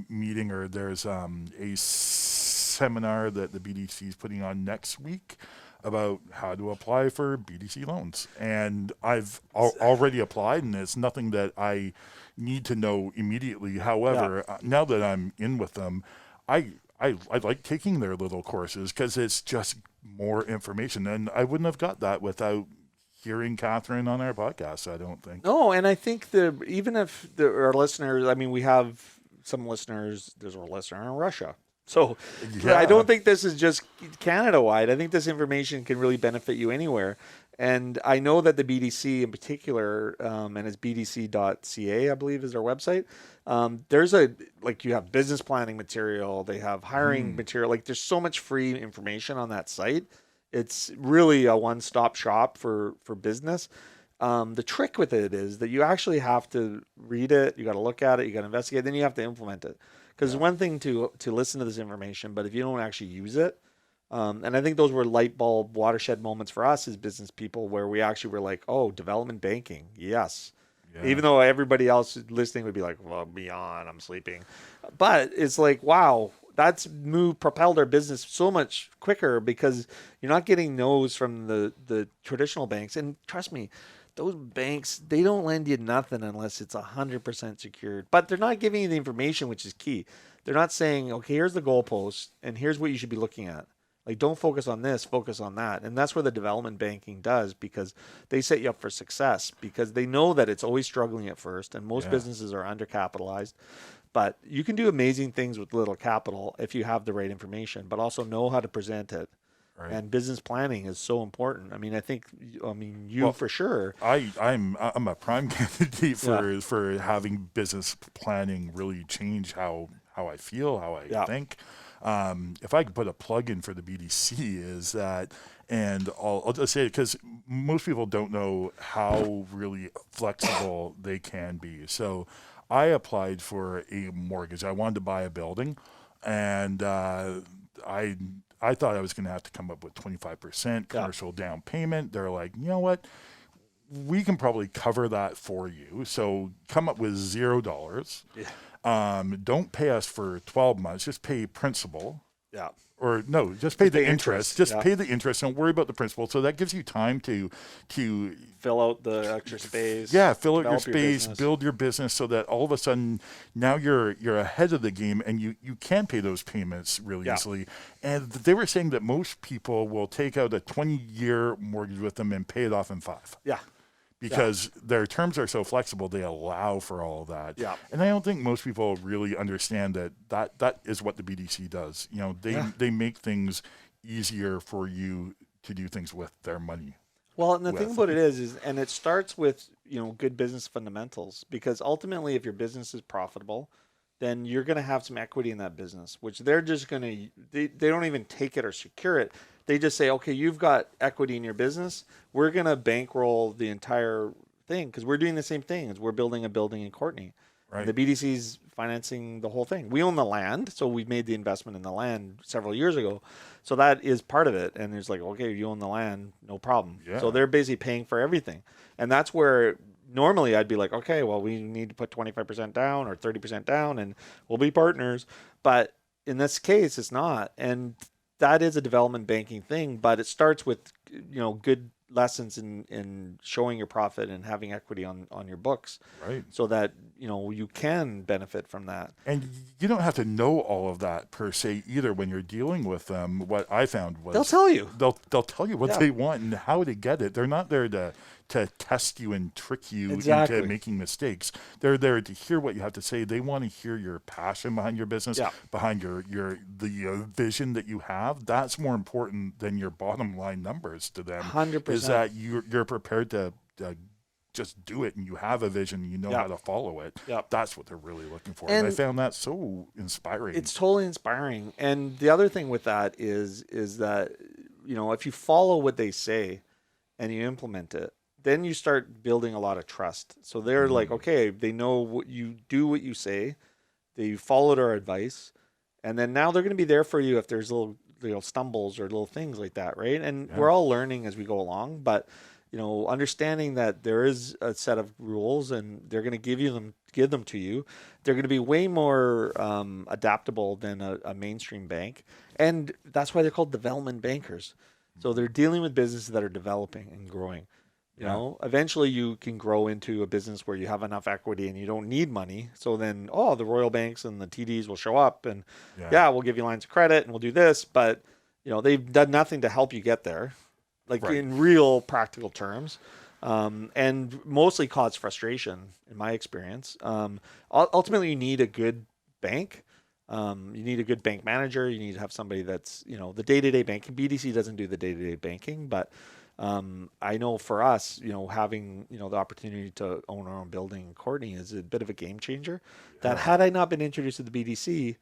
meeting, or there's a seminar that the BDC is putting on next week about how to apply for BDC loans. And I've already applied, and it's nothing that I need to know immediately. However, now that I'm in with them, I like taking their little courses because it's just more information. And I wouldn't have got that without hearing Catherine on our podcast, I don't think. No, and I think even if our listeners, I mean, we have some listeners, there's a listener in Russia. So I don't think this is just Canada-wide. I think this information can really benefit you anywhere. And I know that the BDC in particular, and it's bdc.ca, I believe is their website. There's you have business planning material, they have hiring material. Like, there's so much free information on that site. It's really a one-stop shop for business. The trick with it is that you actually have to read it, you got to look at it, you got to investigate, then you have to implement it. Because it's one thing to listen to this information, but if you don't actually use it, and I think those were light bulb watershed moments for us as business people, where we actually were like, oh, development banking, yes. Yeah. Even though everybody else listening would be like, well, beyond, I'm sleeping. But it's like, wow, that's propelled our business so much quicker because you're not getting no's from the traditional banks. And trust me, those banks, they don't lend you nothing unless it's 100% secured. But they're not giving you the information, which is key. They're not saying, okay, here's the goalpost, and here's what you should be looking at. Like, don't focus on this, focus on that. And that's where the development banking does, because they set you up for success, because they know that it's always struggling at first, and most businesses are undercapitalized. But you can do amazing things with little capital if you have the right information, but also know how to present it. Right. And business planning is so important. I mean, you for sure. I'm a prime candidate for having business planning really change how I feel, how I think. If I could put a plug in for the BDC, is that, and I'll just say it because most people don't know how really flexible they can be. So I applied for a mortgage. I wanted to buy a building, and I thought I was going to have to come up with 25% commercial down payment. They're like, you know what? We can probably cover that for you. So come up with $0. Yeah. Don't pay us for 12 months. Just pay principal. Yeah. Or no, just pay the interest. Just pay the interest. Don't worry about the principal. So that gives you time to fill out the extra space. Yeah, fill out your space, build your business, so that all of a sudden now you're ahead of the game, and you can pay those payments really easily. And they were saying that most people will take out a 20-year mortgage with them and pay it off in 5. Yeah. Because their terms are so flexible, they allow for all of that. Yeah. And I don't think most people really understand that is what the BDC does. You know, they make things easier for you to do things with their money. Well, and the thing about it is, and it starts with, good business fundamentals, because ultimately if your business is profitable, then you're going to have some equity in that business, which they're just going to, they don't even take it or secure it. They just say, okay, you've got equity in your business. We're going to bankroll the entire thing because we're doing the same thing as we're building a building in Courtenay. Right. The BDC's financing the whole thing. We own the land, so we made the investment in the land several years ago. So that is part of it. And it's like, okay, you own the land, no problem. Yeah. So they're basically paying for everything. And that's where normally I'd be like, okay, well, we need to put 25% down or 30% down and we'll be partners. But in this case, it's not. And that is a development banking thing, but it starts with, good lessons in showing your profit and having equity on your books, Right. so that you can benefit from that. And you don't have to know all of that per se either when you're dealing with them. What I found was They'll tell you. They'll tell you what they want and how to get it. They're not there to test you and trick you into making mistakes. They're there to hear what you have to say. They want to hear your passion behind your business, behind the vision that you have. That's more important than your bottom line numbers to them. 100%. Is that you're prepared to just do it and you have a vision, you know how to follow it. That's what they're really looking for. And I found that so inspiring. It's totally inspiring. And the other thing with that is that, if you follow what they say and you implement it, then you start building a lot of trust. So they're like, okay, they know what you do, what you say, they followed our advice, and then now they're going to be there for you if there's little stumbles or little things like that, right? And we're all learning as we go along, but understanding that there is a set of rules and they're going to give them to you. They're going to be way more adaptable than a mainstream bank, and that's why they're called development bankers. So they're dealing with businesses that are developing and growing. Eventually you can grow into a business where you have enough equity and you don't need money. So then, the Royal Banks and the TDs will show up and we'll give you lines of credit and we'll do this. But, they've done nothing to help you get there, in real practical terms, and mostly cause frustration in my experience. Ultimately, you need a good bank. You need a good bank manager. You need to have somebody that's, the day-to-day banking. BDC doesn't do the day-to-day banking, but I know for us, having, the opportunity to own our own building in Courtenay is a bit of a game changer. That had I not been introduced to the BDC,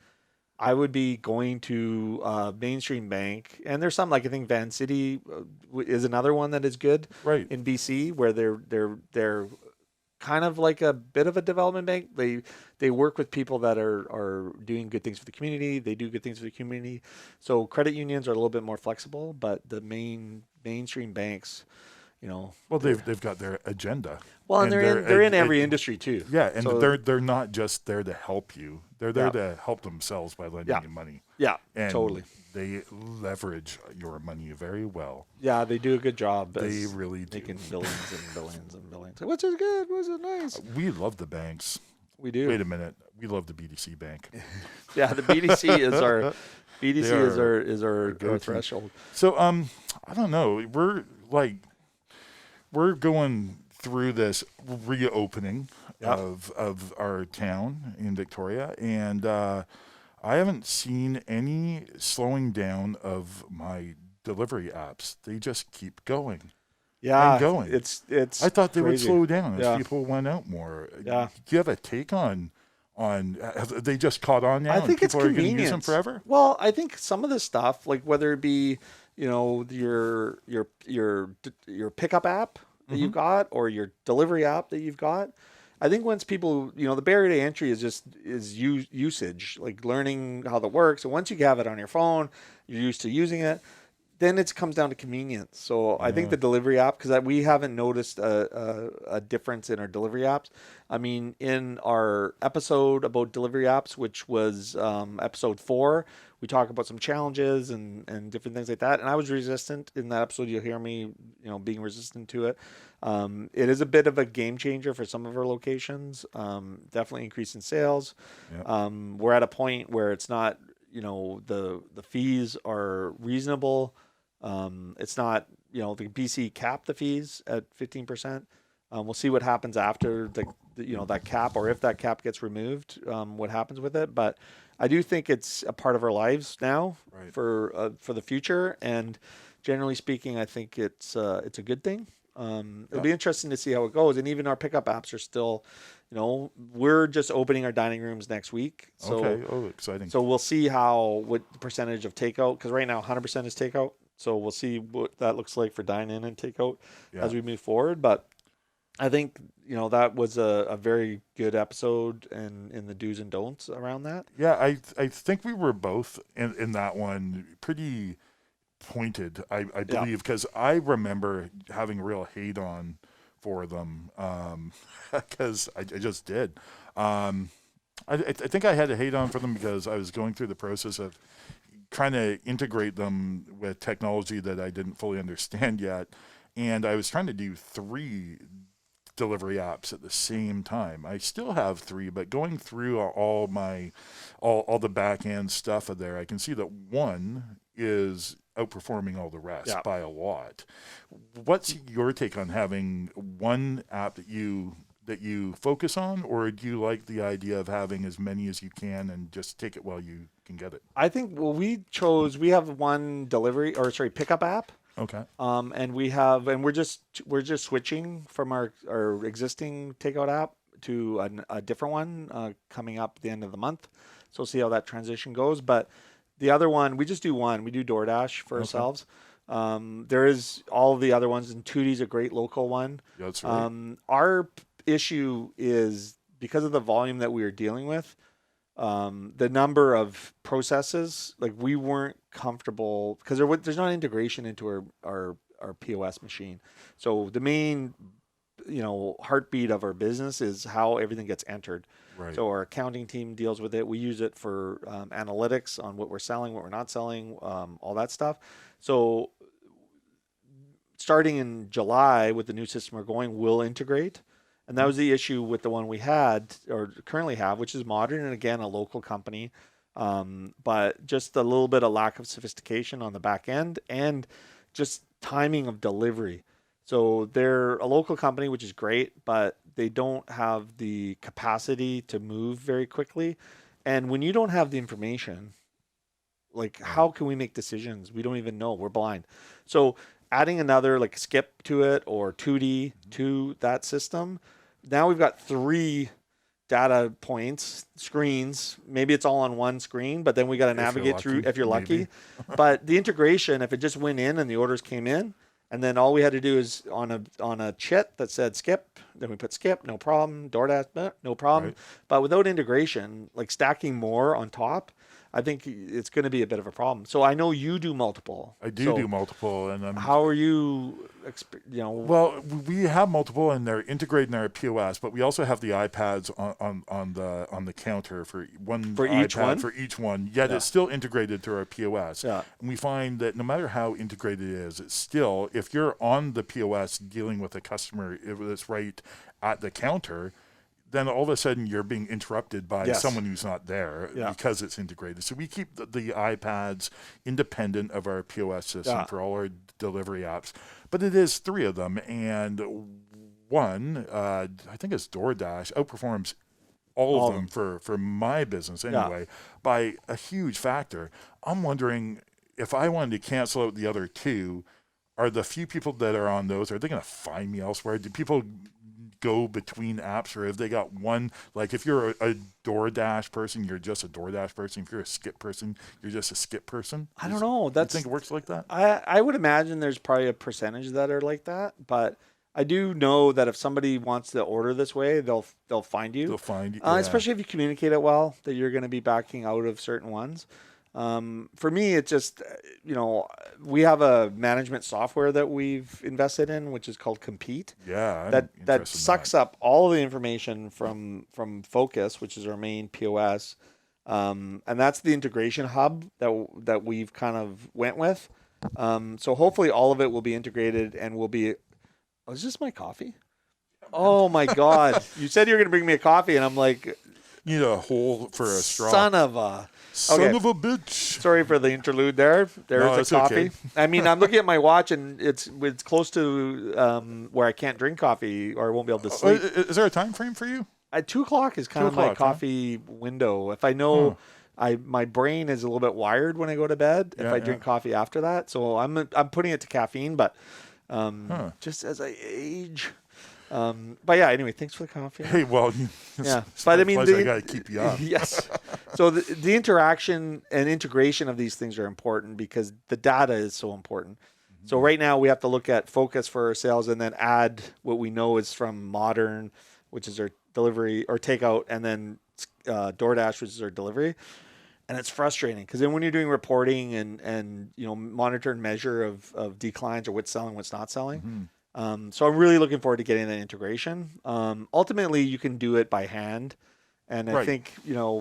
I would be going to a mainstream bank. And there's some, like I think Van City is another one that is good in BC, where they're kind of like a bit of a development bank. They work with people that are doing good things for the community. They do good things for the community. So credit unions are a little bit more flexible, but the mainstream banks, well, they've got their agenda. Well, and they're in every industry too. Yeah, and so, they're not just there to help you. They're there to help themselves by lending you money. Yeah, and totally. They leverage your money very well. Yeah, they do a good job. They really do. Making billions and billions and billions. What's it good? What's it nice? We love the banks. We do. Wait a minute. We love the BDC bank. Yeah, the BDC is our our threshold. So I don't know. We're going through this reopening of our town in Victoria, and I haven't seen any slowing down of my delivery apps. They just keep going. Yeah, and going. It's. I thought they crazy. would slow down as people went out more. Yeah. Do you have a take on? Have they just caught on now? I think people it's are going to use them convenience. forever. Well, I think some of the stuff, like whether it be your pickup app that you've got or your delivery app that you've got. I think once people, the barrier to entry is usage, like learning how that works. And once you have it on your phone, you're used to using it. Then it comes down to convenience. So I think the delivery app, because we haven't noticed a difference in our delivery apps. I mean, in our episode about delivery apps, which was episode 4, we talk about some challenges and different things like that. And I was resistant in that episode. You'll hear me, being resistant to it. It is a bit of a game changer for some of our locations. Definitely increase in sales. Yep. We're at a point where it's not, the fees are reasonable. It's not, the BC capped the fees at 15%. We'll see what happens after that cap, or if that cap gets removed, what happens with it. But I do think it's a part of our lives now for the future. And generally speaking, I think it's a good thing. It'll be interesting to see how it goes. And even our pickup apps are still, we're just opening our dining rooms next week. So, okay. Oh, exciting. So we'll see what the percentage of takeout, because right now 100% is takeout. So we'll see what that looks like for dine-in and takeout Yeah. as we move forward. But I think, that was a very good episode in the do's and don'ts around that. Yeah, I think we were both in that one pretty pointed, I believe, because I remember having real hate on for them, because I just did. I think I had a hate on for them because I was going through the process of trying to integrate them with technology that I didn't fully understand yet. And I was trying to do 3 delivery apps at the same time. I still have 3, but going through all the back end stuff of there, I can see that one is outperforming all the rest by a lot. What's your take on having one app that you focus on, or do you like the idea of having as many as you can and just take it while you can get it? I think we have one pickup app. Okay. And we're just switching from our existing takeout app to a different one coming up at the end of the month. So we'll see how that transition goes. But the other one, we just do one. We do DoorDash for ourselves. There is all of the other ones, and Tootie's a great local one. Yeah, that's right. Our issue is because of the volume that we are dealing with, the number of processes, like we weren't comfortable because there's not integration into our POS machine. So the main, heartbeat of our business is how everything gets entered. Right. So our accounting team deals with it. We use it for analytics on what we're selling, what we're not selling, all that stuff. So starting in July with the new system we're going, we'll integrate. And that was the issue with the one we had or currently have, which is modern and again, a local company. But just a little bit of lack of sophistication on the back end and just timing of delivery. So they're a local company, which is great, but they don't have the capacity to move very quickly. And when you don't have the information, like how can we make decisions? We don't even know. We're blind. So adding another like Skip to it or 2D to that system, now we've got 3 data points, screens. Maybe it's all on one screen, but then we got to navigate through if you're lucky. But the integration, if it just went in and the orders came in, and then all we had to do is on a chit that said Skip, then we put Skip, no problem. DoorDash, no problem. Right. But without integration, like stacking more on top, I think it's going to be a bit of a problem. So I know you do multiple. I do multiple, and how are you? Well, we have multiple, and they're integrated in our POS, but we also have the iPads on the counter for one for iPad each one? for each one. Yet it's still integrated through our POS. Yeah. And we find that no matter how integrated it is, it's still, if you're on the POS dealing with a customer that's right at the counter, then all of a sudden you're being interrupted by someone who's not there because it's integrated. So we keep the iPads independent of our POS system for all our delivery apps. But it is 3 of them. And one, I think it's DoorDash, outperforms all of them for my business anyway by a huge factor. I'm wondering if I wanted to cancel out the other 2, are the few people that are on those, are they going to find me elsewhere? Do people go between apps, or if they got one, like if you're a DoorDash person, you're just a DoorDash person. If you're a Skip person, you're just a Skip person. I don't know. Do you think it works like that? I would imagine there's probably a percentage that are like that, but I do know that if somebody wants to order this way, they'll find you. They'll find you, especially if you communicate it well that you're going to be backing out of certain ones. For me, it's just, we have a management software that we've invested in, which is called Compete. Yeah. That sucks up all of the information from Focus, which is our main POS. And that's the integration hub that we've kind of went with. So hopefully all of it will be integrated and will be, is this my coffee? Oh my God. You said you were going to bring me a coffee and I'm like, you need a hole for a straw. Son of a bitch. Sorry for the interlude there. There's a coffee. Okay. I mean, I'm looking at my watch and it's close to where I can't drink coffee or I won't be able to sleep. Is there a time frame for you? At 2:00 is kind of my coffee window. If I know my brain is a little bit wired when I go to bed if I drink coffee after that. So I'm putting it to caffeine, but just as I age. But yeah, anyway, thanks for the coffee. Hey, well, but I mean, I got to keep you up. Yes. So the interaction and integration of these things are important because the data is so important. So right now we have to look at focus for our sales and then add what we know is from Modern, which is our delivery or takeout, and then DoorDash, which is our delivery. And it's frustrating because then when you're doing reporting and monitor and measure of declines or what's selling, what's not selling. So I'm really looking forward to getting that integration. Ultimately, you can do it by hand. And I think,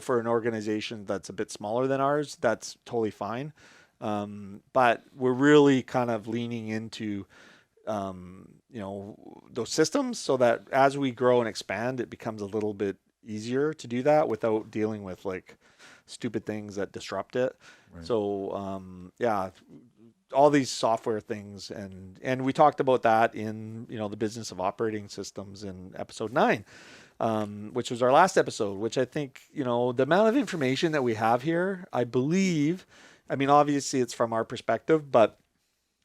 for an organization that's a bit smaller than ours, that's totally fine. But we're really kind of leaning into, those systems so that as we grow and expand, it becomes a little bit easier to do that without dealing with like stupid things that disrupt it. Right. So, all these software things and we talked about that in the business of operating systems in episode 9, which was our last episode, which I think the amount of information that we have here, I believe, obviously it's from our perspective, but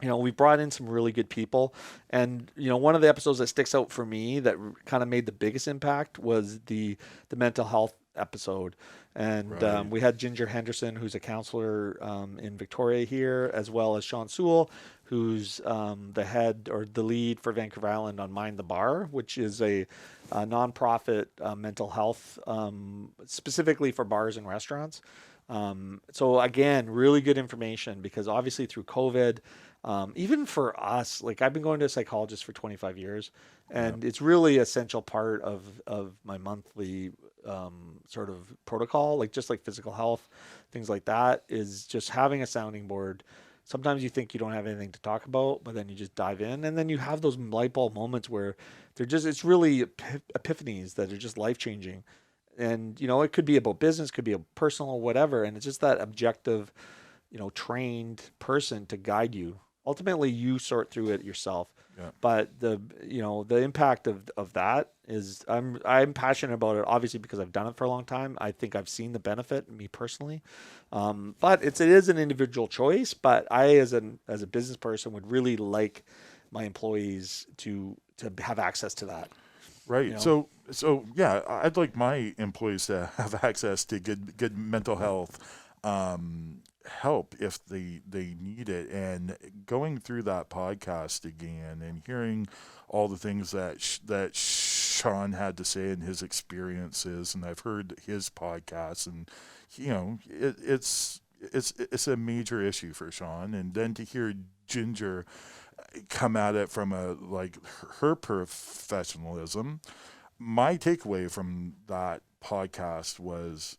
we brought in some really good people. And one of the episodes that sticks out for me that kind of made the biggest impact was the mental health episode. And we had Ginger Henderson, who's a counselor in Victoria here, as well as Sean Sewell, who's the head or the lead for Vancouver Island on Mind the Bar, which is a nonprofit mental health specifically for bars and restaurants. So again, really good information because obviously through COVID, even for us, like I've been going to a psychologist for 25 years and it's really essential part of my monthly sort of protocol, like just like physical health, things like that, is just having a sounding board. Sometimes you think you don't have anything to talk about, but then you just dive in and then you have those light bulb moments where it's really epiphanies that are just life changing. And, it could be about business, could be a personal, whatever. And it's just that objective, trained person to guide you. Ultimately, you sort through it yourself. Yeah. But the impact of that is I'm passionate about it, obviously, because I've done it for a long time. I think I've seen the benefit, me personally. But it is an individual choice. But I, as a business person, would really like my employees to have access to that. Right. So yeah, I'd like my employees to have access to good mental health help if they need it. And going through that podcast again and hearing all the things that Sean had to say in his experiences, and I've heard his podcasts, and it's a major issue for Sean. And then to hear Ginger come at it from her professionalism. My takeaway from that podcast was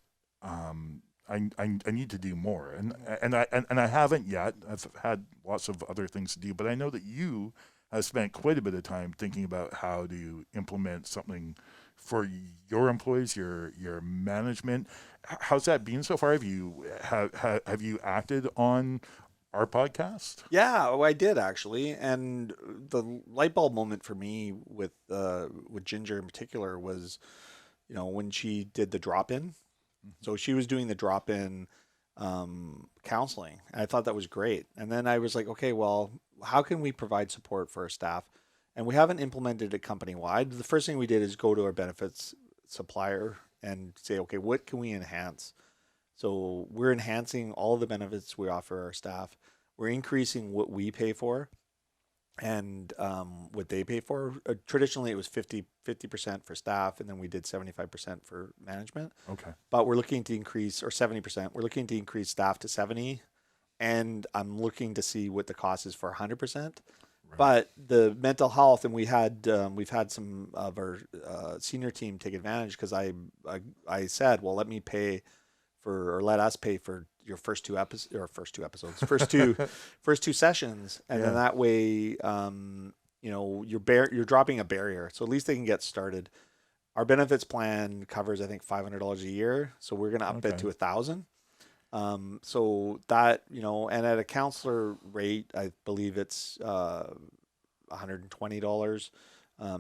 I need to do more, and I haven't yet. I've had lots of other things to do, but I know that you have spent quite a bit of time thinking about how to implement something for your employees, your management. How's that been so far? Have you acted on our podcast? Yeah, I did actually, and the light bulb moment for me with Ginger in particular was, when she did the drop-in. So she was doing the drop-in counseling. And I thought that was great. And then I was like, okay, well, how can we provide support for our staff? And we haven't implemented it company-wide. The first thing we did is go to our benefits supplier and say, okay, what can we enhance? So we're enhancing all the benefits we offer our staff. We're increasing what we pay for and what they pay for. Traditionally, it was 50% for staff, and then we did 75% for management. Okay. But we're looking to increase, or 70%. We're looking to increase staff to 70, and I'm looking to see what the cost is for 100%. Right. But the mental health, and we've had some of our senior team take advantage because I said, well, let us pay for your first two sessions, and then that way, you're dropping a barrier, so at least they can get started. Our benefits plan covers, I think, $500 a year, so we're going to up it to $1,000. So that and at a counselor rate, I believe it's $120.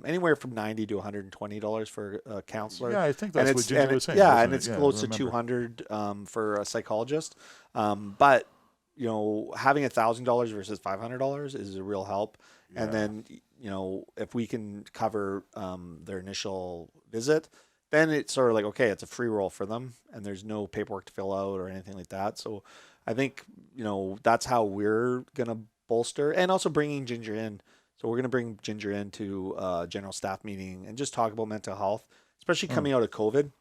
Anywhere from $90 to $120 for a counselor. Yeah, I think that's what Ginger was saying. Yeah, and it's close to $200 for a psychologist. But having $1,000 versus $500 is a real help. Yeah. And then if we can cover their initial visit, then it's sort of like, okay, it's a free roll for them and there's no paperwork to fill out or anything like that. So I think, that's how we're going to bolster, and also bringing Ginger in. So we're going to bring Ginger into a general staff meeting and just talk about mental health, especially coming out of COVID.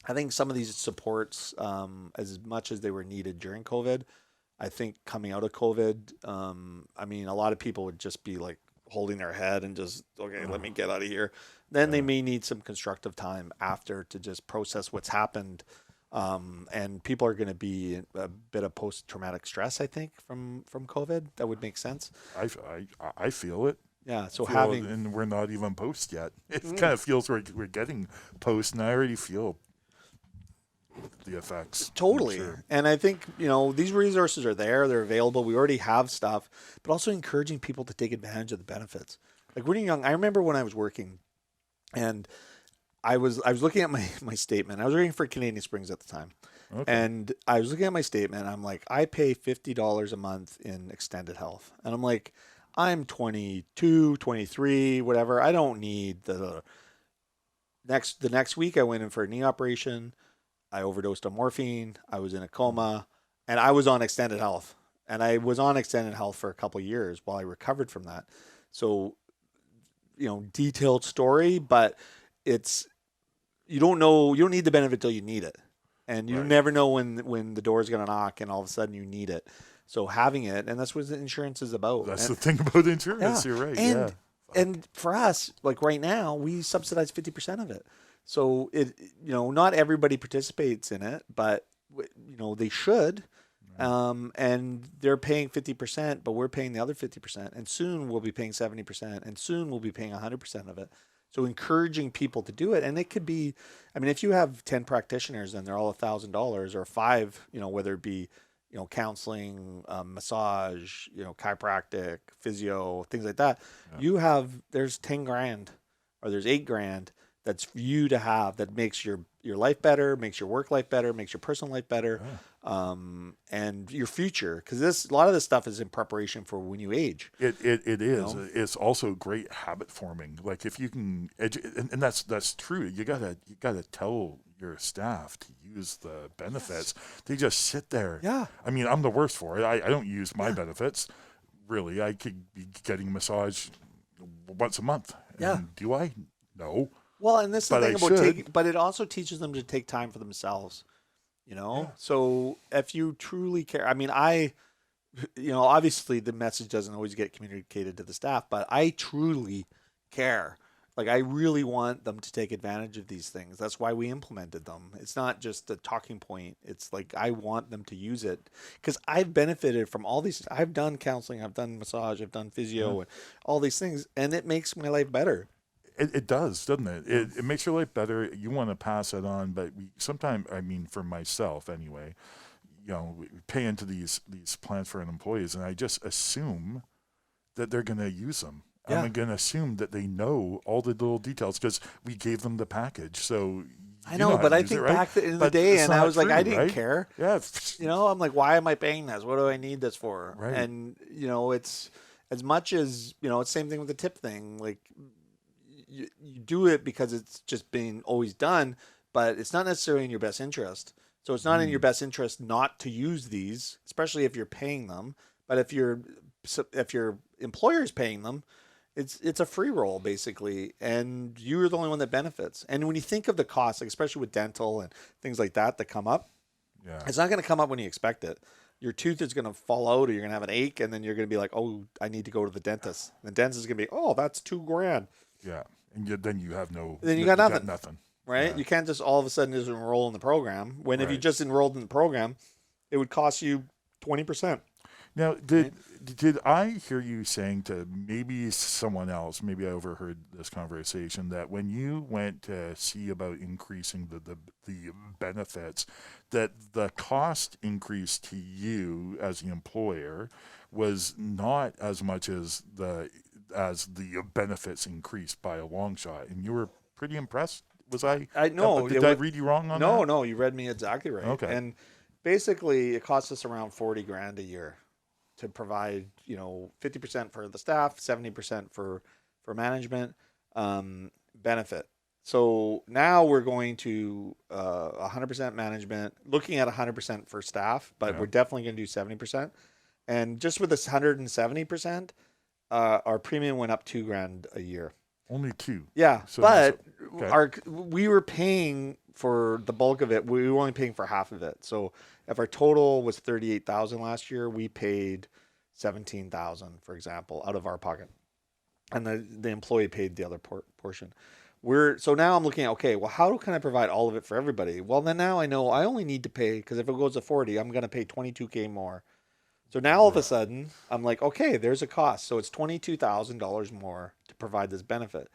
I think some of these supports, as much as they were needed during COVID, I think coming out of COVID, I mean, a lot of people would just be like holding their head and just, okay, let me get out of here. Then they may need some constructive time after to just process what's happened. And people are going to be a bit of post-traumatic stress, I think, from COVID. That would make sense. I feel it. Yeah. So And we're not even post yet. It kind of feels we're getting post, and I already feel the effects. Totally. Sure. And I think, these resources are there, they're available. We already have stuff, but also encouraging people to take advantage of the benefits. Like when you're young, I remember when I was working and I was looking at my statement. I was working for Canadian Springs at the time. Okay. And I was looking at my statement. I'm like, I pay $50 a month in extended health. And I'm like, I'm 22, 23, whatever. I don't need the next week I went in for a knee operation. I overdosed on morphine. I was in a coma, and I was on extended health. And I was on extended health for a couple of years while I recovered from that. So, detailed story, but you don't need the benefit till you need it. And you never know when the door's going to knock and all of a sudden you need it. So having it, and that's what the insurance is about. That's the thing about insurance. You're right. And for us, like right now, we subsidize 50% of it. So not everybody participates in it, but they should. And they're paying 50%, but we're paying the other 50%. And soon we'll be paying 70%, and soon we'll be paying 100% of it. So encouraging people to do it. And it could be, I mean, if you have 10 practitioners and they're all $1,000, or 5, whether it be, counseling, massage, chiropractic, physio, things like that, there's 10 grand or there's 8 grand that's for you to have, that makes your life better, makes your work life better, makes your personal life better, and your future. Because a lot of this stuff is in preparation for when you age. It is. It's also great habit forming. Like if you can, and that's true. You gotta tell your staff to use the benefits. Yes. They just sit there. Yeah. I mean, I'm the worst for it. I don't use my benefits. Really, I could be getting a massage once a month. And do I? No. Well, and this is the thing about but it also teaches them to take time for themselves, So if you truly care, I mean, obviously the message doesn't always get communicated to the staff, but I truly care. Like, I really want them to take advantage of these things. That's why we implemented them. It's not just a talking point. It's like, I want them to use it because I've benefited from all these. I've done counseling, I've done massage, I've done physio, and all these things, and it makes my life better. It does, doesn't it? It makes your life better. You want to pass it on, but sometimes, I mean, for myself anyway, we pay into these plans for an employees, and I just assume that they're going to use them. Yeah. I'm going to assume that they know all the little details because we gave them the package. So I know, but I think back in the day, and I was like, I didn't care. Yeah. I'm like, why am I paying this? What do I need this for? Right. And, it's as much as, it's same thing with the tip thing. Like, you do it because it's just been always done, but it's not necessarily in your best interest. So it's not in your best interest not to use these, especially if you're paying them. But if your employer is paying them, it's a free roll basically, and you're the only one that benefits. And when you think of the costs, like especially with dental and things like that come up, it's not going to come up when you expect it. Your tooth is going to fall out, or you're going to have an ache, and then you're going to be like, oh, I need to go to the dentist. The dentist is going to be, oh, that's $2,000. Yeah, and then you have no. Then you got nothing. Nothing. Right? Yeah. You can't just all of a sudden just enroll in the program. When if you just enrolled in the program, it would cost you 20%. Now, did I hear you saying to maybe someone else, maybe I overheard this conversation, that when you went to see about increasing the benefits, that the cost increase to you as the employer was not as much as the benefits increased by a long shot, and you were pretty impressed? Was I? I know. Did I read you wrong on that? No, you read me exactly right. Okay. And basically, it costs us around $40,000 a year to provide, 50% for the staff, 70% for management benefit. So now we're going to 100% management, looking at 100% for staff, but we're definitely going to do 70%. And just with this 170%, our premium went up $2,000 a year. Only 2. Yeah, So but okay. we were paying for the bulk of it. We were only paying for half of it. So if our total was 38,000 last year, we paid 17,000, for example, out of our pocket, and the employee paid the other portion. So now I'm looking at, okay, well, how can I provide all of it for everybody? Well, then now I know I only need to pay, because if it goes to 40, I'm going to pay 22K more. So now all of a sudden I'm like, okay, there's a cost. So it's $22,000 more to provide this benefit.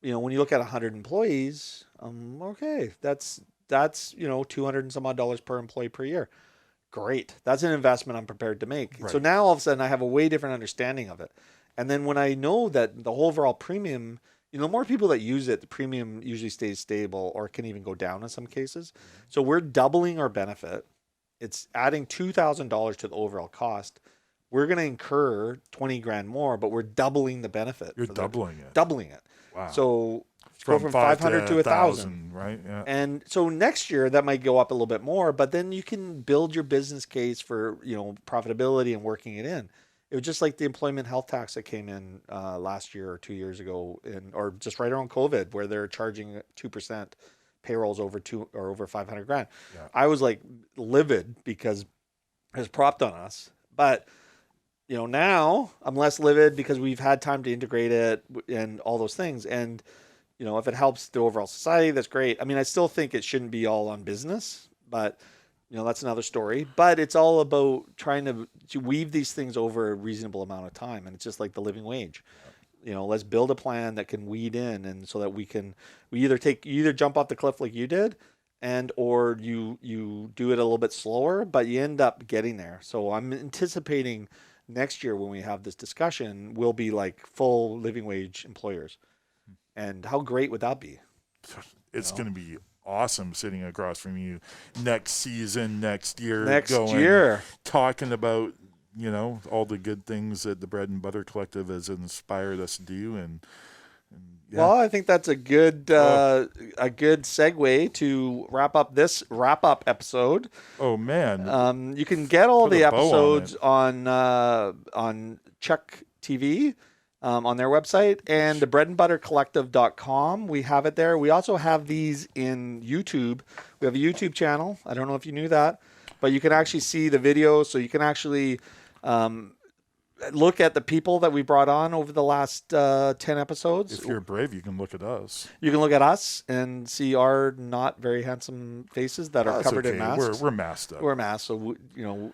When you look at 100 employees, okay, that's 200 and some odd dollars per employee per year. Great. That's an investment I'm prepared to make. Right. So now all of a sudden I have a way different understanding of it. And then when I know that the whole overall premium, the more people that use it, the premium usually stays stable or can even go down in some cases. So we're doubling our benefit. It's adding $2,000 to the overall cost. We're going to incur 20 grand more, but we're doubling the benefit. You're doubling it. Doubling it. Wow. So go from 500 to 1,000, right? Yeah. And so next year that might go up a little bit more, but then you can build your business case for profitability and working it in. It was just like the employment health tax that came in last year or 2 years ago, or just right around COVID, where they're charging 2% payrolls over 500 grand. Yeah. I was like livid because it was propped on us, but now I'm less livid because we've had time to integrate it and all those things. And if it helps the overall society, that's great. I mean, I still think it shouldn't be all on business, but that's another story. But it's all about trying to weave these things over a reasonable amount of time. And it's just like the living wage. Let's build a plan that can weed in, and so that we either jump off the cliff like you did, or you do it a little bit slower, but you end up getting there. So I'm anticipating next year when we have this discussion, we'll be like full living wage employers. And how great would that be? It's going to be awesome sitting across from you next season, next year, talking about all the good things that the Bread and Butter Collective has inspired us to do. And yeah. Well, I think that's a good segue to wrap up this episode. Oh man! You can get all the episodes on Chuck TV. On their website, and the breadandbuttercollective.com. We have it there. We also have these in YouTube. We have a YouTube channel. I don't know if you knew that, but you can actually see the videos. So you can actually look at the people that we brought on over the last 10 episodes. If you're brave, you can look at us. You can look at us and see our not very handsome faces that are covered in masks. We're masked up. We're masked, so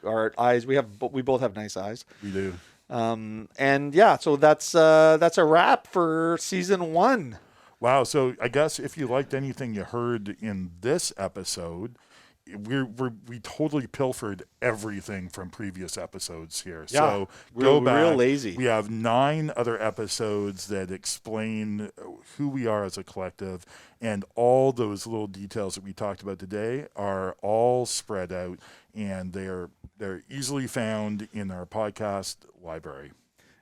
our eyes. We both have nice eyes. We do. And yeah, so that's a wrap for season 1. Wow. So I guess if you liked anything you heard in this episode, we totally pilfered everything from previous episodes here. Yeah, so go back. Real lazy. We have 9 other episodes that explain who we are as a collective, and all those little details that we talked about today are all spread out, and they're easily found in our podcast library.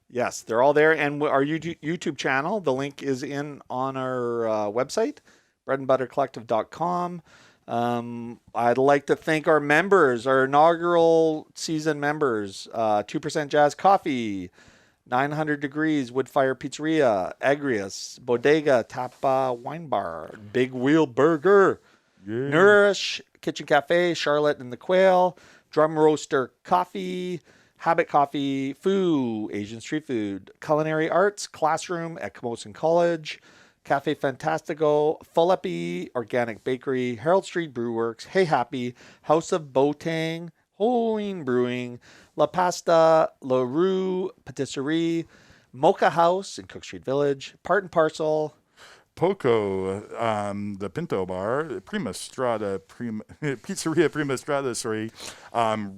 Yes, they're all there, and our YouTube channel, the link is on our website, breadandbuttercollective.com. I'd like to thank our members, our inaugural season members, 2% Jazz Coffee, 900 Degrees Woodfire Pizzeria, Agrius, Bodega Tapa Wine Bar, Big Wheel Burger, Nourish Kitchen Cafe, Charlotte and the Quail, Drum Roaster Coffee, Habit Coffee, Foo, Asian Street Food, Culinary Arts, Classroom at Camosun College, Cafe Fantastico, Fullepi Organic Bakery, Herald Street Brewworks, Hey Happy, House of Botang, Halloween Brewing, La Pasta, La Rue Patisserie, Mocha House in Cook Street Village, Part and Parcel, Poco, the Pinto Bar, Pizzeria Prima Strada,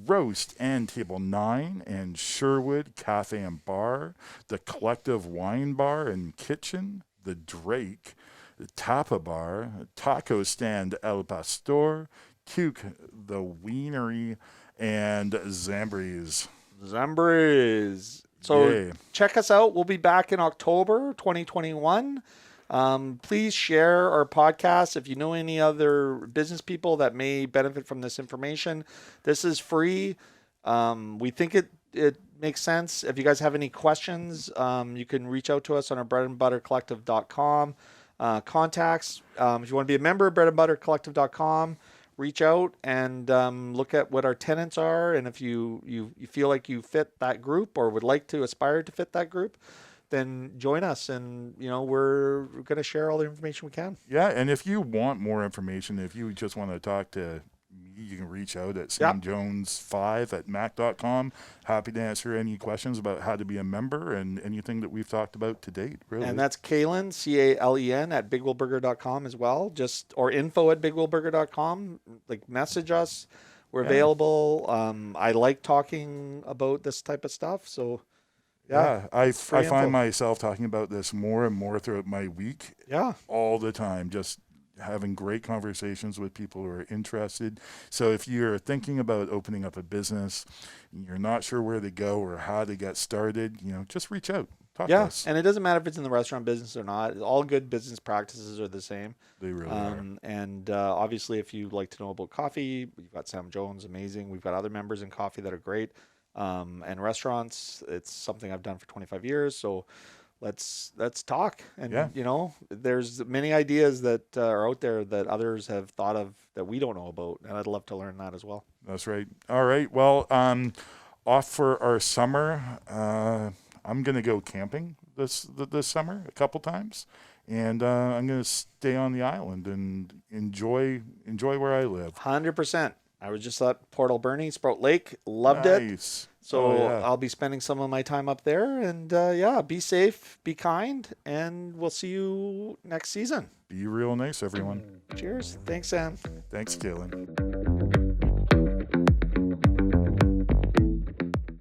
Roast and Table 9, and Sherwood Cafe and Bar, the Collective Wine Bar and Kitchen, the Drake, the Tapa Bar, Taco Stand El Pastor, Cuke, the Wienery, and Zambri's. So check us out. We'll be back in October 2021. Please share our podcast. If you know any other business people that may benefit from this information, this is free. We think it makes sense. If you guys have any questions, you can reach out to us on our breadandbuttercollective.com contacts. If you want to be a member of breadandbuttercollective.com, reach out and look at what our tenants are. And if you feel like you fit that group or would like to aspire to fit that group, then join us, and we're going to share all the information we can. Yeah, and if you want more information, if you just want to talk to me, you can reach out at samjones5@mac.com. Happy to answer any questions about how to be a member and anything that we've talked about to date, really. And that's Calen, Calen, at bigwillburger.com as well, or info@bigwillburger.com. Like, message us. We're available. I like talking about this type of stuff, so... Yeah, I find myself talking about this more and more throughout my week. Yeah. All the time, just having great conversations with people who are interested. So if you're thinking about opening up a business, you're not sure where to go or how to get started, just reach out. Talk to us. And it doesn't matter if it's in the restaurant business or not. All good business practices are the same. They really are. And obviously, if you'd like to know about coffee, we've got Sam Jones, amazing. We've got other members in coffee that are great. And restaurants, it's something I've done for 25 years. So let's talk. And, there's many ideas that are out there that others have thought of that we don't know about. And I'd love to learn that as well. That's right. All right. Well, off for our summer. I'm going to go camping this summer a couple times. And I'm going to stay on the island and enjoy where I live. 100%. I was just at Port Alberni, Sprout Lake. Loved it. So I'll be spending some of my time up there. And be safe, be kind, and we'll see you next season. Be real nice, everyone. Cheers. Thanks, Sam. Thanks, Calen.